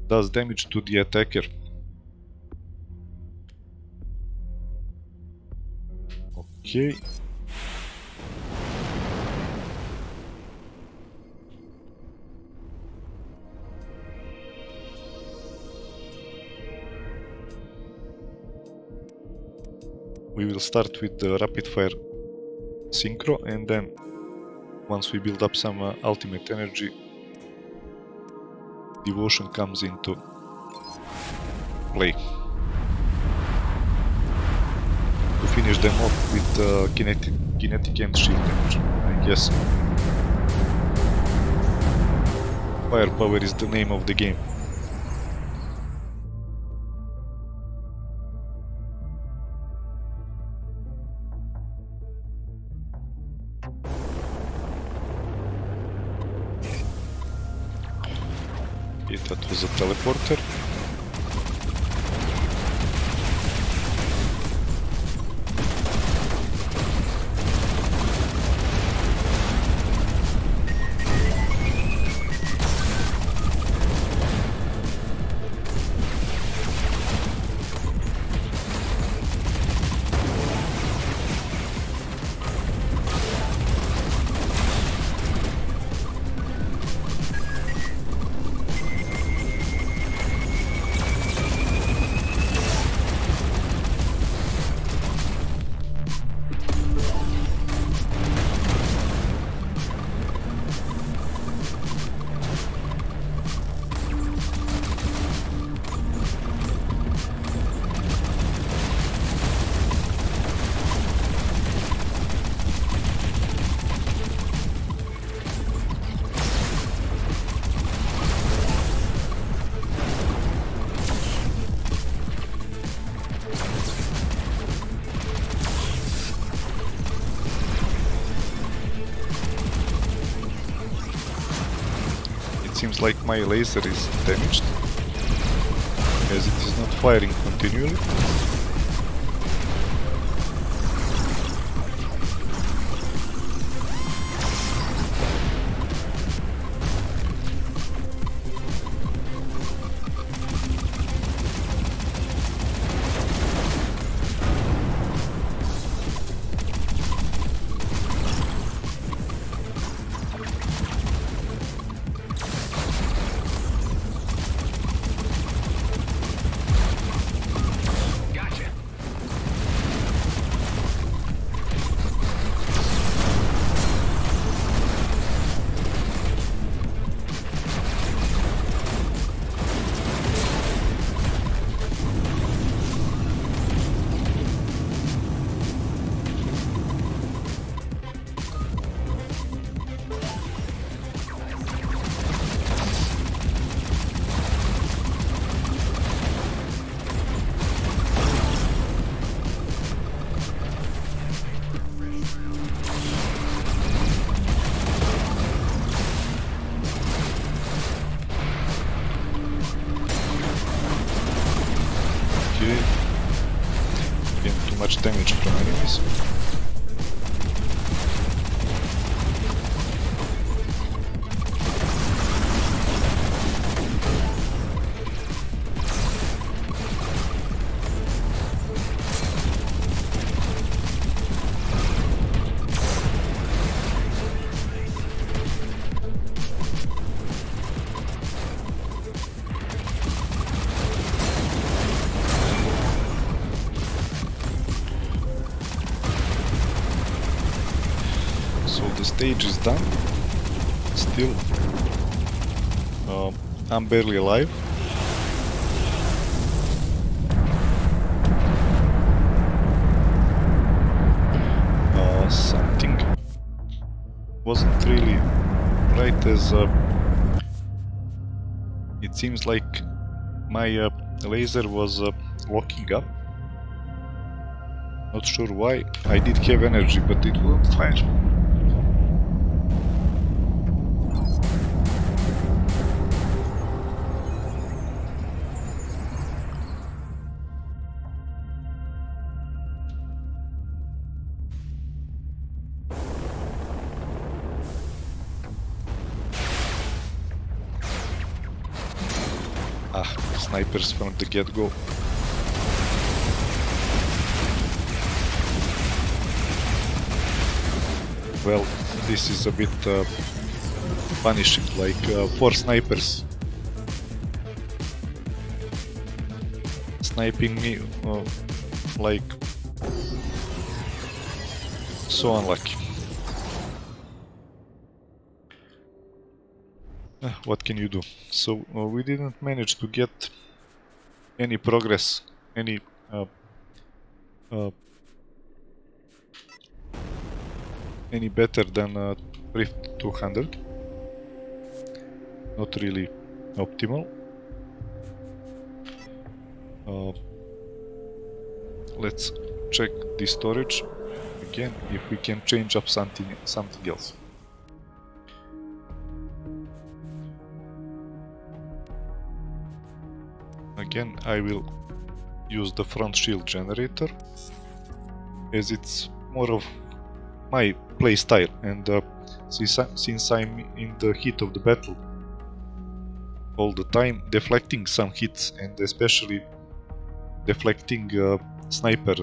does damage to the attacker. Okay. We will start with the rapid fire synchro, and then once we build up some ultimate energy, devotion comes into play. To finish them off with kinetic and shield damage, I guess. Firepower is the name of the game. Okay, that was a teleporter. Seems like my laser is damaged, as it is not firing continually. Getting too much damage from enemies. So the stage is done. Still, I'm barely alive. Something wasn't really right, as it seems like my laser was locking up. Not sure why. I did have energy, but it wouldn't fire. snipers from the get-go. Well, this is a bit punishing, like 4 snipers sniping me, like so unlucky. What can you do? So we didn't manage to get any progress, any better than Rift 200. Not really optimal. Let's check the storage again if we can change up something else. Again, I will use the front shield generator as it's more of my play style, and since I'm in the heat of the battle all the time, deflecting some hits and especially deflecting sniper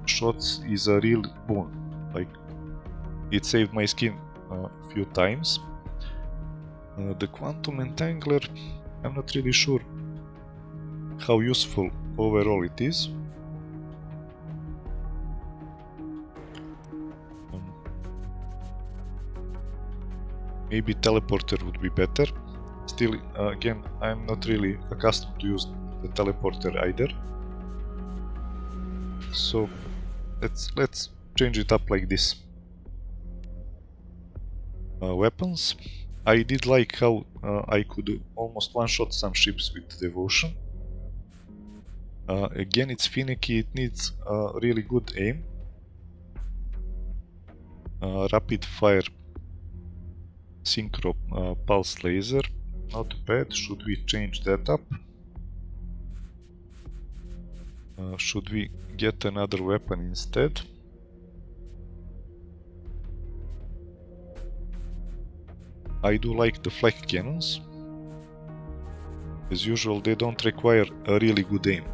shots is a real boon. Like, it saved my skin a few times. The quantum entangler, I'm not really sure how useful overall it is. Maybe teleporter would be better. Still, again, I'm not really accustomed to use the teleporter either. So let's change it up like this. Weapons. I did like how I could almost one-shot some ships with devotion. Again, it's finicky, it needs really good aim. Rapid fire synchro pulse laser, not bad. Should we change that up? Should we get another weapon instead? I do like the flak cannons. As usual, they don't require a really good aim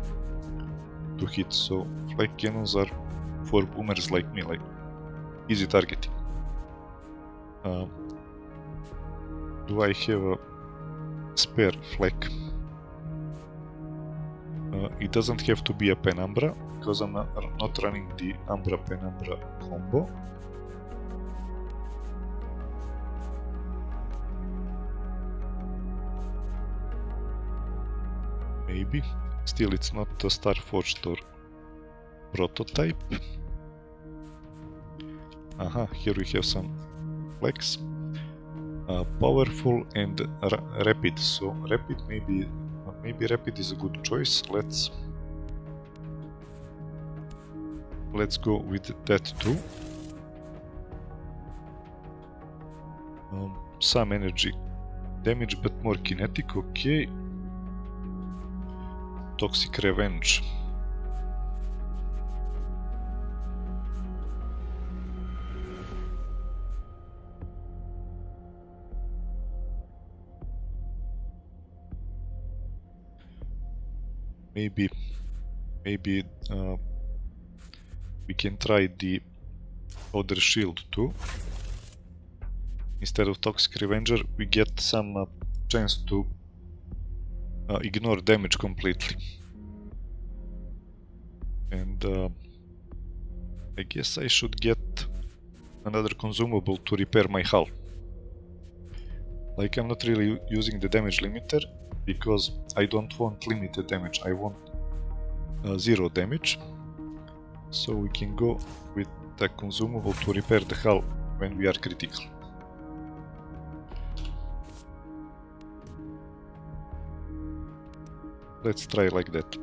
to hit, so flak cannons are for boomers like me, like easy targeting. Do I have a spare flak? It doesn't have to be a penumbra, because I'm not running the umbra penumbra combo. Maybe. Still, it's not a Starforged or prototype. Aha, here we have some flex. Powerful and rapid. So rapid, maybe rapid is a good choice. Let's go with that too. Some energy damage, but more kinetic. Okay. Toxic revenge. Maybe we can try the other shield too. Instead of Toxic Revenger, we get some chance to ignore damage completely. And I guess I should get another consumable to repair my hull. Like, I'm not really using the damage limiter, because I don't want limited damage, I want 0 damage. So we can go with the consumable to repair the hull when we are critical. Let's try like that.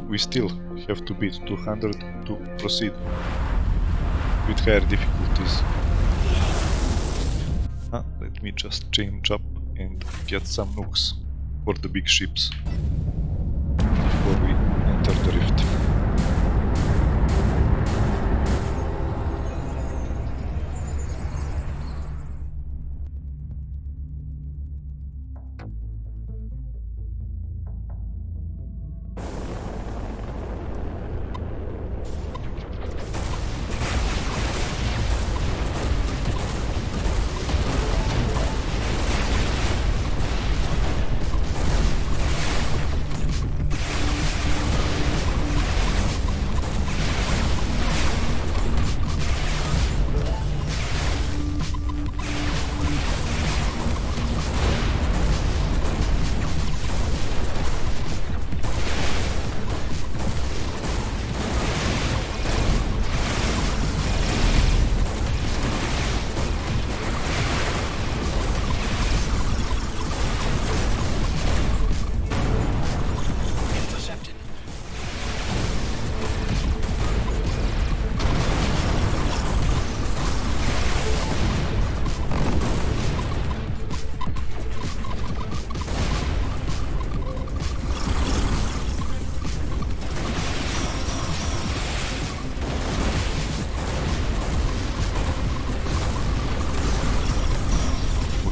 We still have to beat 200 to proceed with higher difficulties. Let me just change up and get some nukes for the big ships before we enter the rift. Intercepted.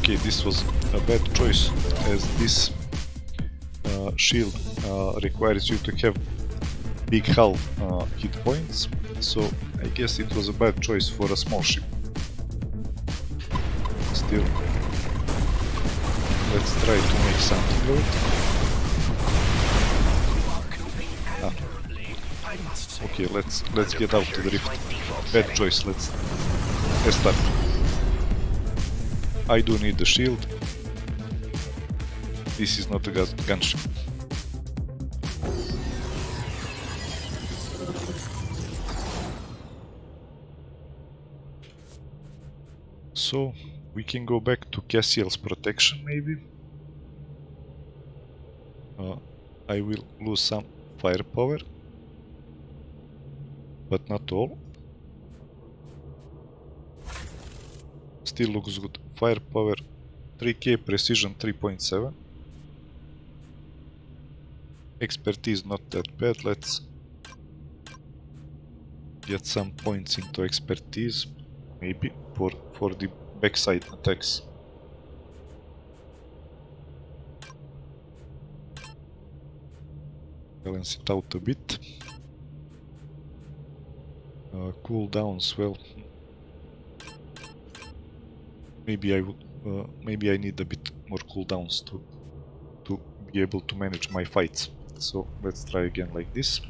Okay, this was a bad choice, as this shield requires you to have big hull hit points, so I guess it was a bad choice for a small ship. Still, let's try to make something of it. You are coping admirably, I must say. Okay, let's get out to the rift. Bad choice, let's start. I do need the shield. This is not a gunship. So we can go back to Cassiel's protection, maybe. I will lose some firepower, but not all. Still looks good. Firepower 3k, precision 3.7. Expertise not that bad. Let's get some points into expertise, maybe for the backside attacks. Balance it out a bit. Cooldowns, well, maybe I need a bit more cooldowns to be able to manage my fights. So let's try again like this.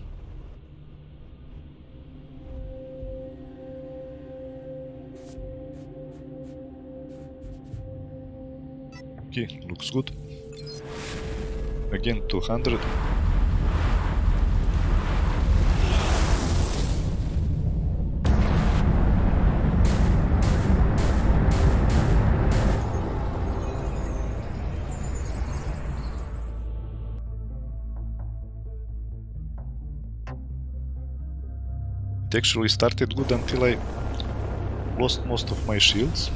Okay, looks good. Again 200. It actually started good until I lost most of my shields.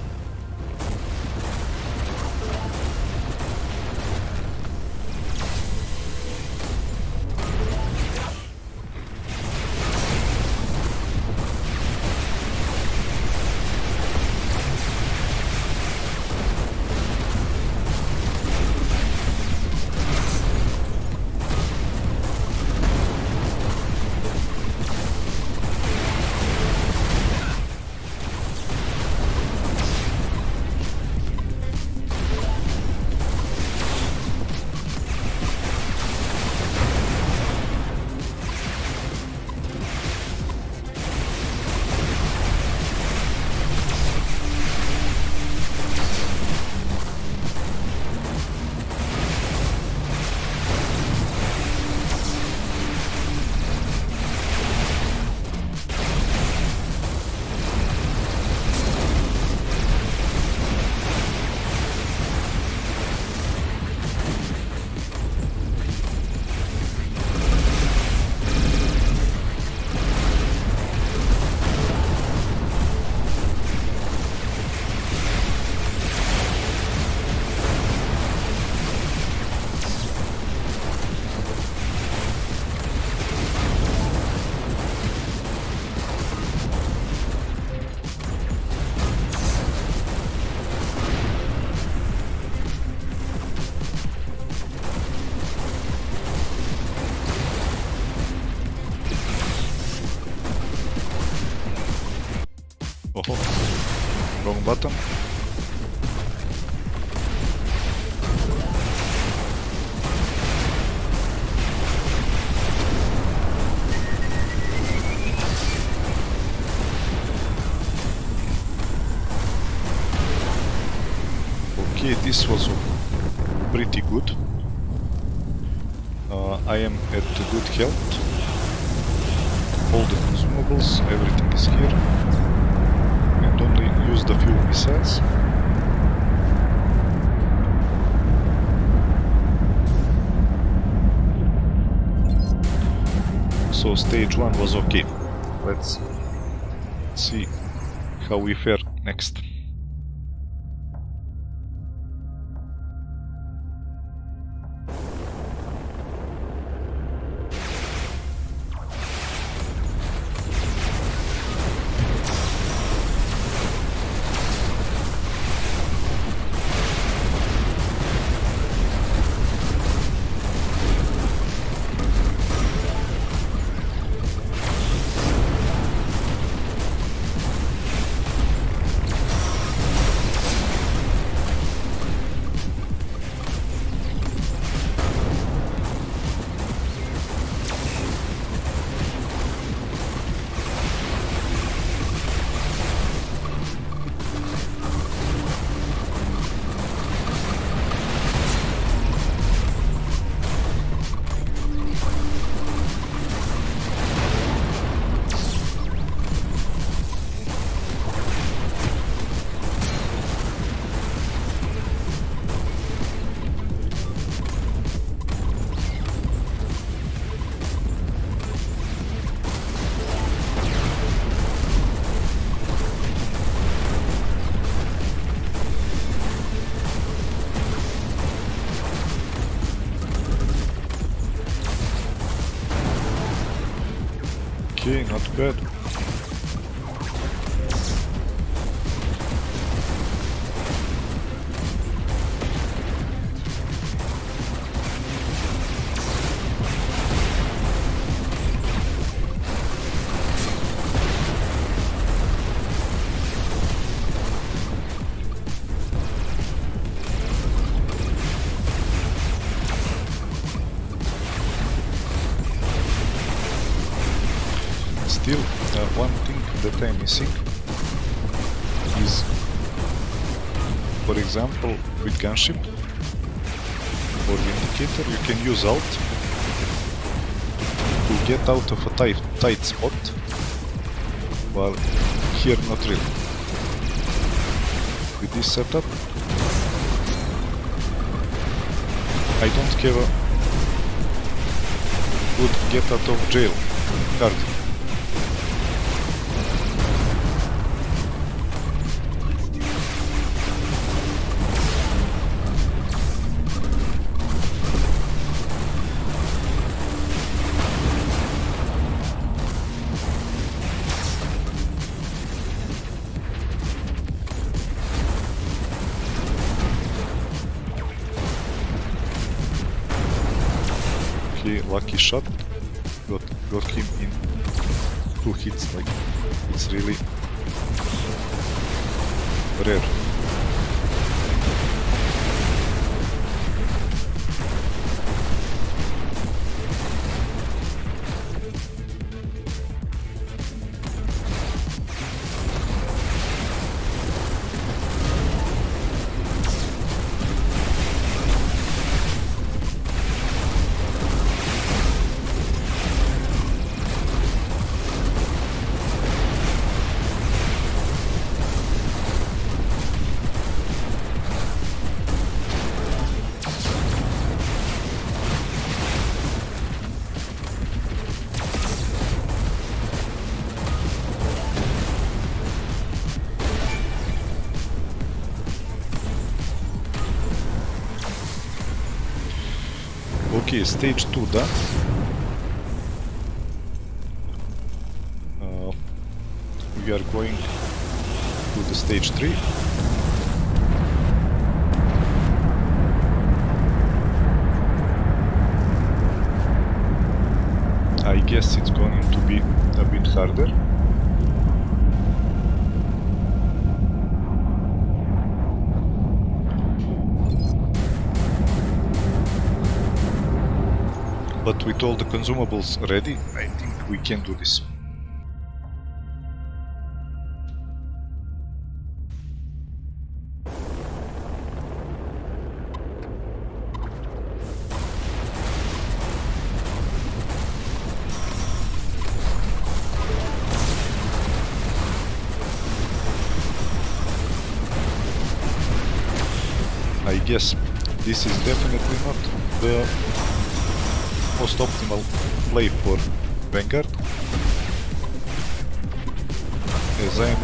Oh, wrong button. Okay, this was pretty good. I am at good health. All the consumables, everything is here. And only use the fuel missiles. So stage 1 was okay. Let's see how we fare next. Okay, not bad. Still, one thing that I'm missing is, for example, with gunship or indicator, you can use Alt to get out of a tight spot, while here not really. With this setup, I don't have a good get out of jail card. Lucky shot, got him in 2 hits, like, it's really rare. Okay, stage 2 done. We are going to the stage 3. I guess it's going to be a bit harder. But with all the consumables ready, I think we can do this. I guess this is definitely not the most optimal play for Vanguard, as I am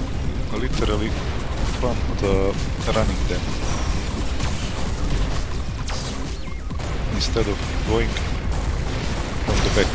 literally front running them instead of going from the back.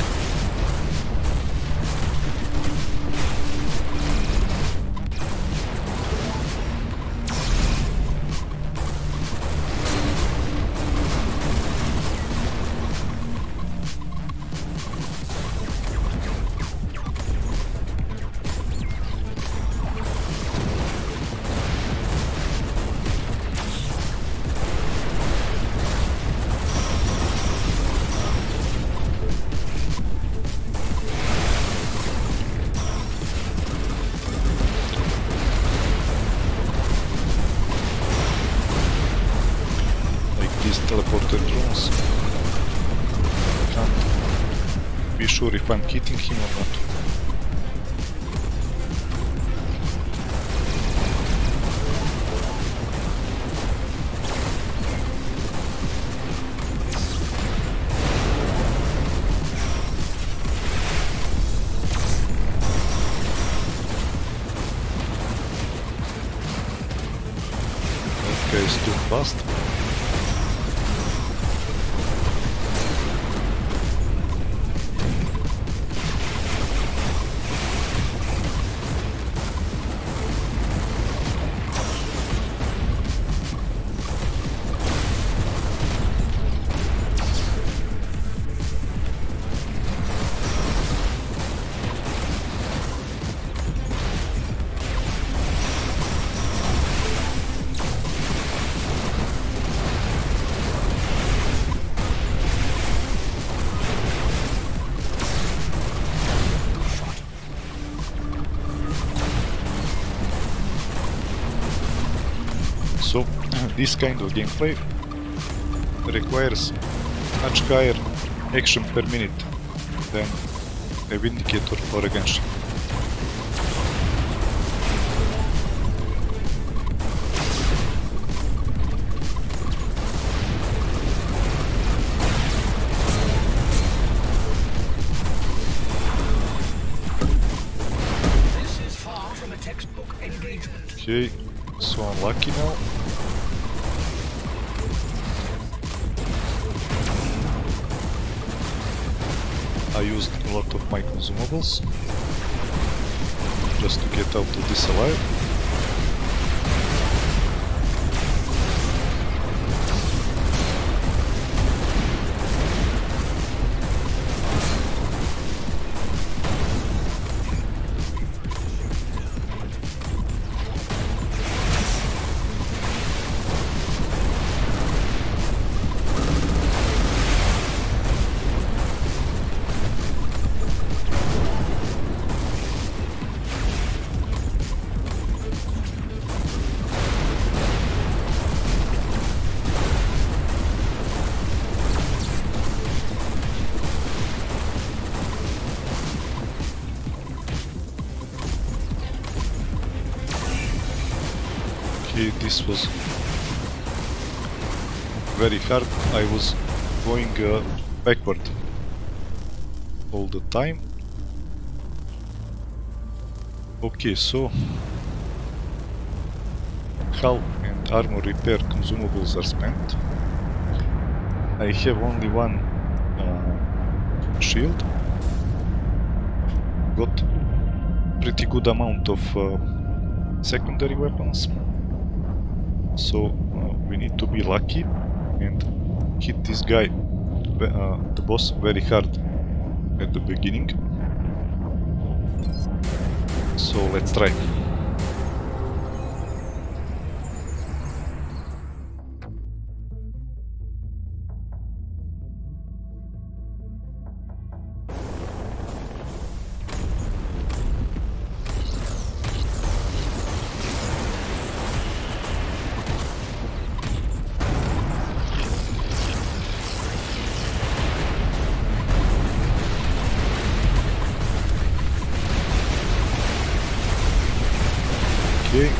Teleported drones. Can't be sure if I'm hitting him or not. That guy is too fast. So this kind of gameplay requires much higher action per minute than a Vindicator or a gunship. This is far from a textbook engagement. Okay, so unlucky now. I used a lot of my consumables just to get out of this alive. Okay, this was very hard. I was going backward all the time. Okay, so hull and armor repair consumables are spent. I have only one shield. Got pretty good amount of secondary weapons. So we need to be lucky and hit this guy, the boss, very hard at the beginning. So let's try. game.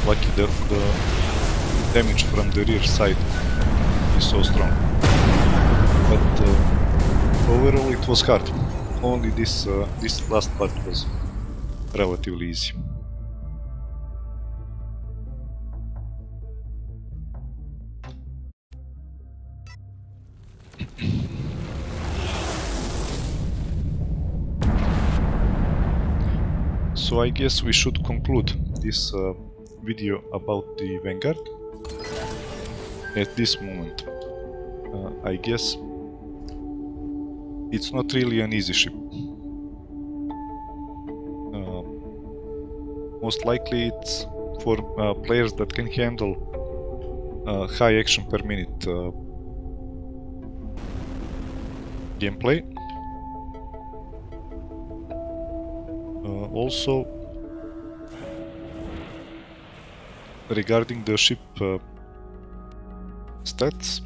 Lucky that the damage from the rear side is so strong. But overall it was hard. Only this last part was relatively easy. So I guess we should conclude this video about the Vanguard. At this moment, I guess it's not really an easy ship. Most likely it's for players that can handle high action per minute gameplay. Also, regarding the ship stats,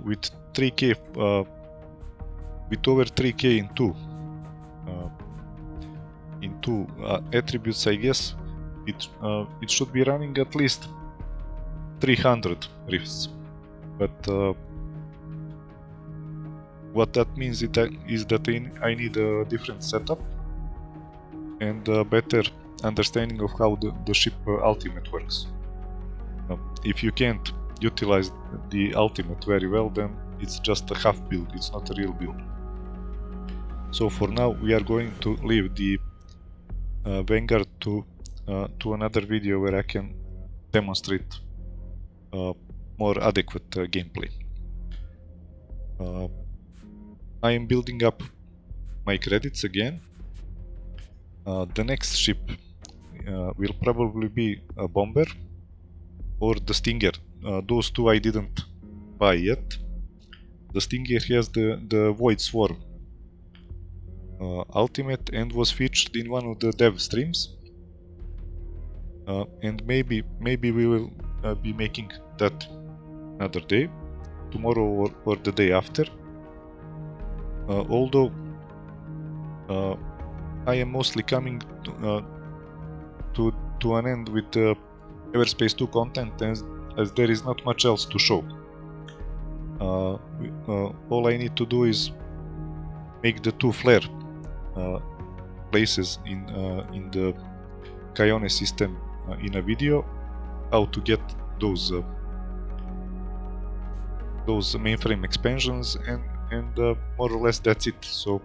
with 3k, with over 3k in two attributes, I guess it should be running at least 300 rifts. But what that means is that I need a different setup and a better understanding of how the ship ultimate works. If you can't utilize the ultimate very well, then it's just a half build, it's not a real build. So for now we are going to leave the Vanguard to another video where I can demonstrate more adequate gameplay. I am building up my credits again. The next ship will probably be a bomber or the Stinger. Those two I didn't buy yet. The Stinger has the Void Swarm ultimate and was featured in one of the dev streams. And maybe we will be making that another day, tomorrow or the day after. Although I am mostly coming to an end with the Everspace 2 content, as there is not much else to show. All I need to do is make the two flare places in the Khione system in a video, how to get those mainframe expansions, and more or less that's it. So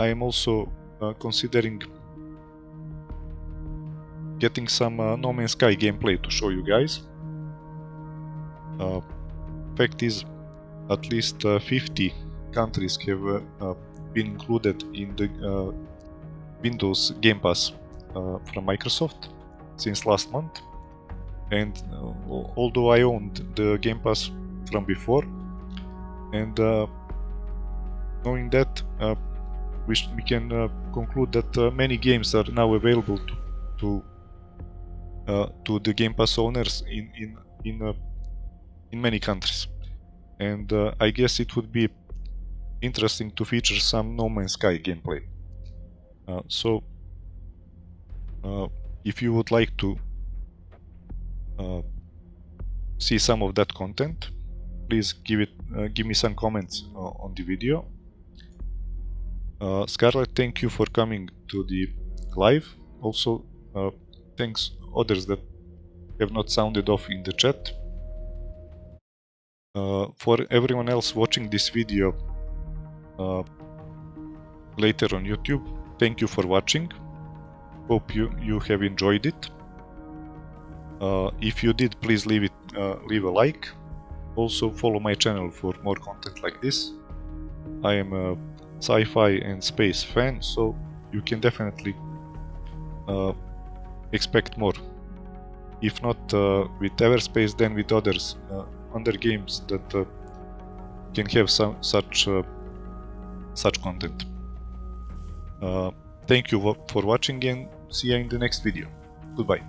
I am also considering getting some No Man's Sky gameplay to show you guys. Fact is, at least 50 countries have been included in the Windows Game Pass from Microsoft since last month, and although I owned the Game Pass from before, and knowing that, we can conclude that many games are now available to the Game Pass owners in many countries, and I guess it would be interesting to feature some No Man's Sky gameplay. So if you would like to see some of that content, please give me some comments on the video. Scarlett, thank you for coming to the live. Also, thanks others that have not sounded off in the chat. For everyone else watching this video later on YouTube, thank you for watching. Hope you have enjoyed it. If you did, please leave a like. Also follow my channel for more content like this. I am a sci-fi and space fan, so you can definitely expect more. If not with Everspace, then with others, other games that can have such content. Thank you for watching, and see you in the next video. Goodbye.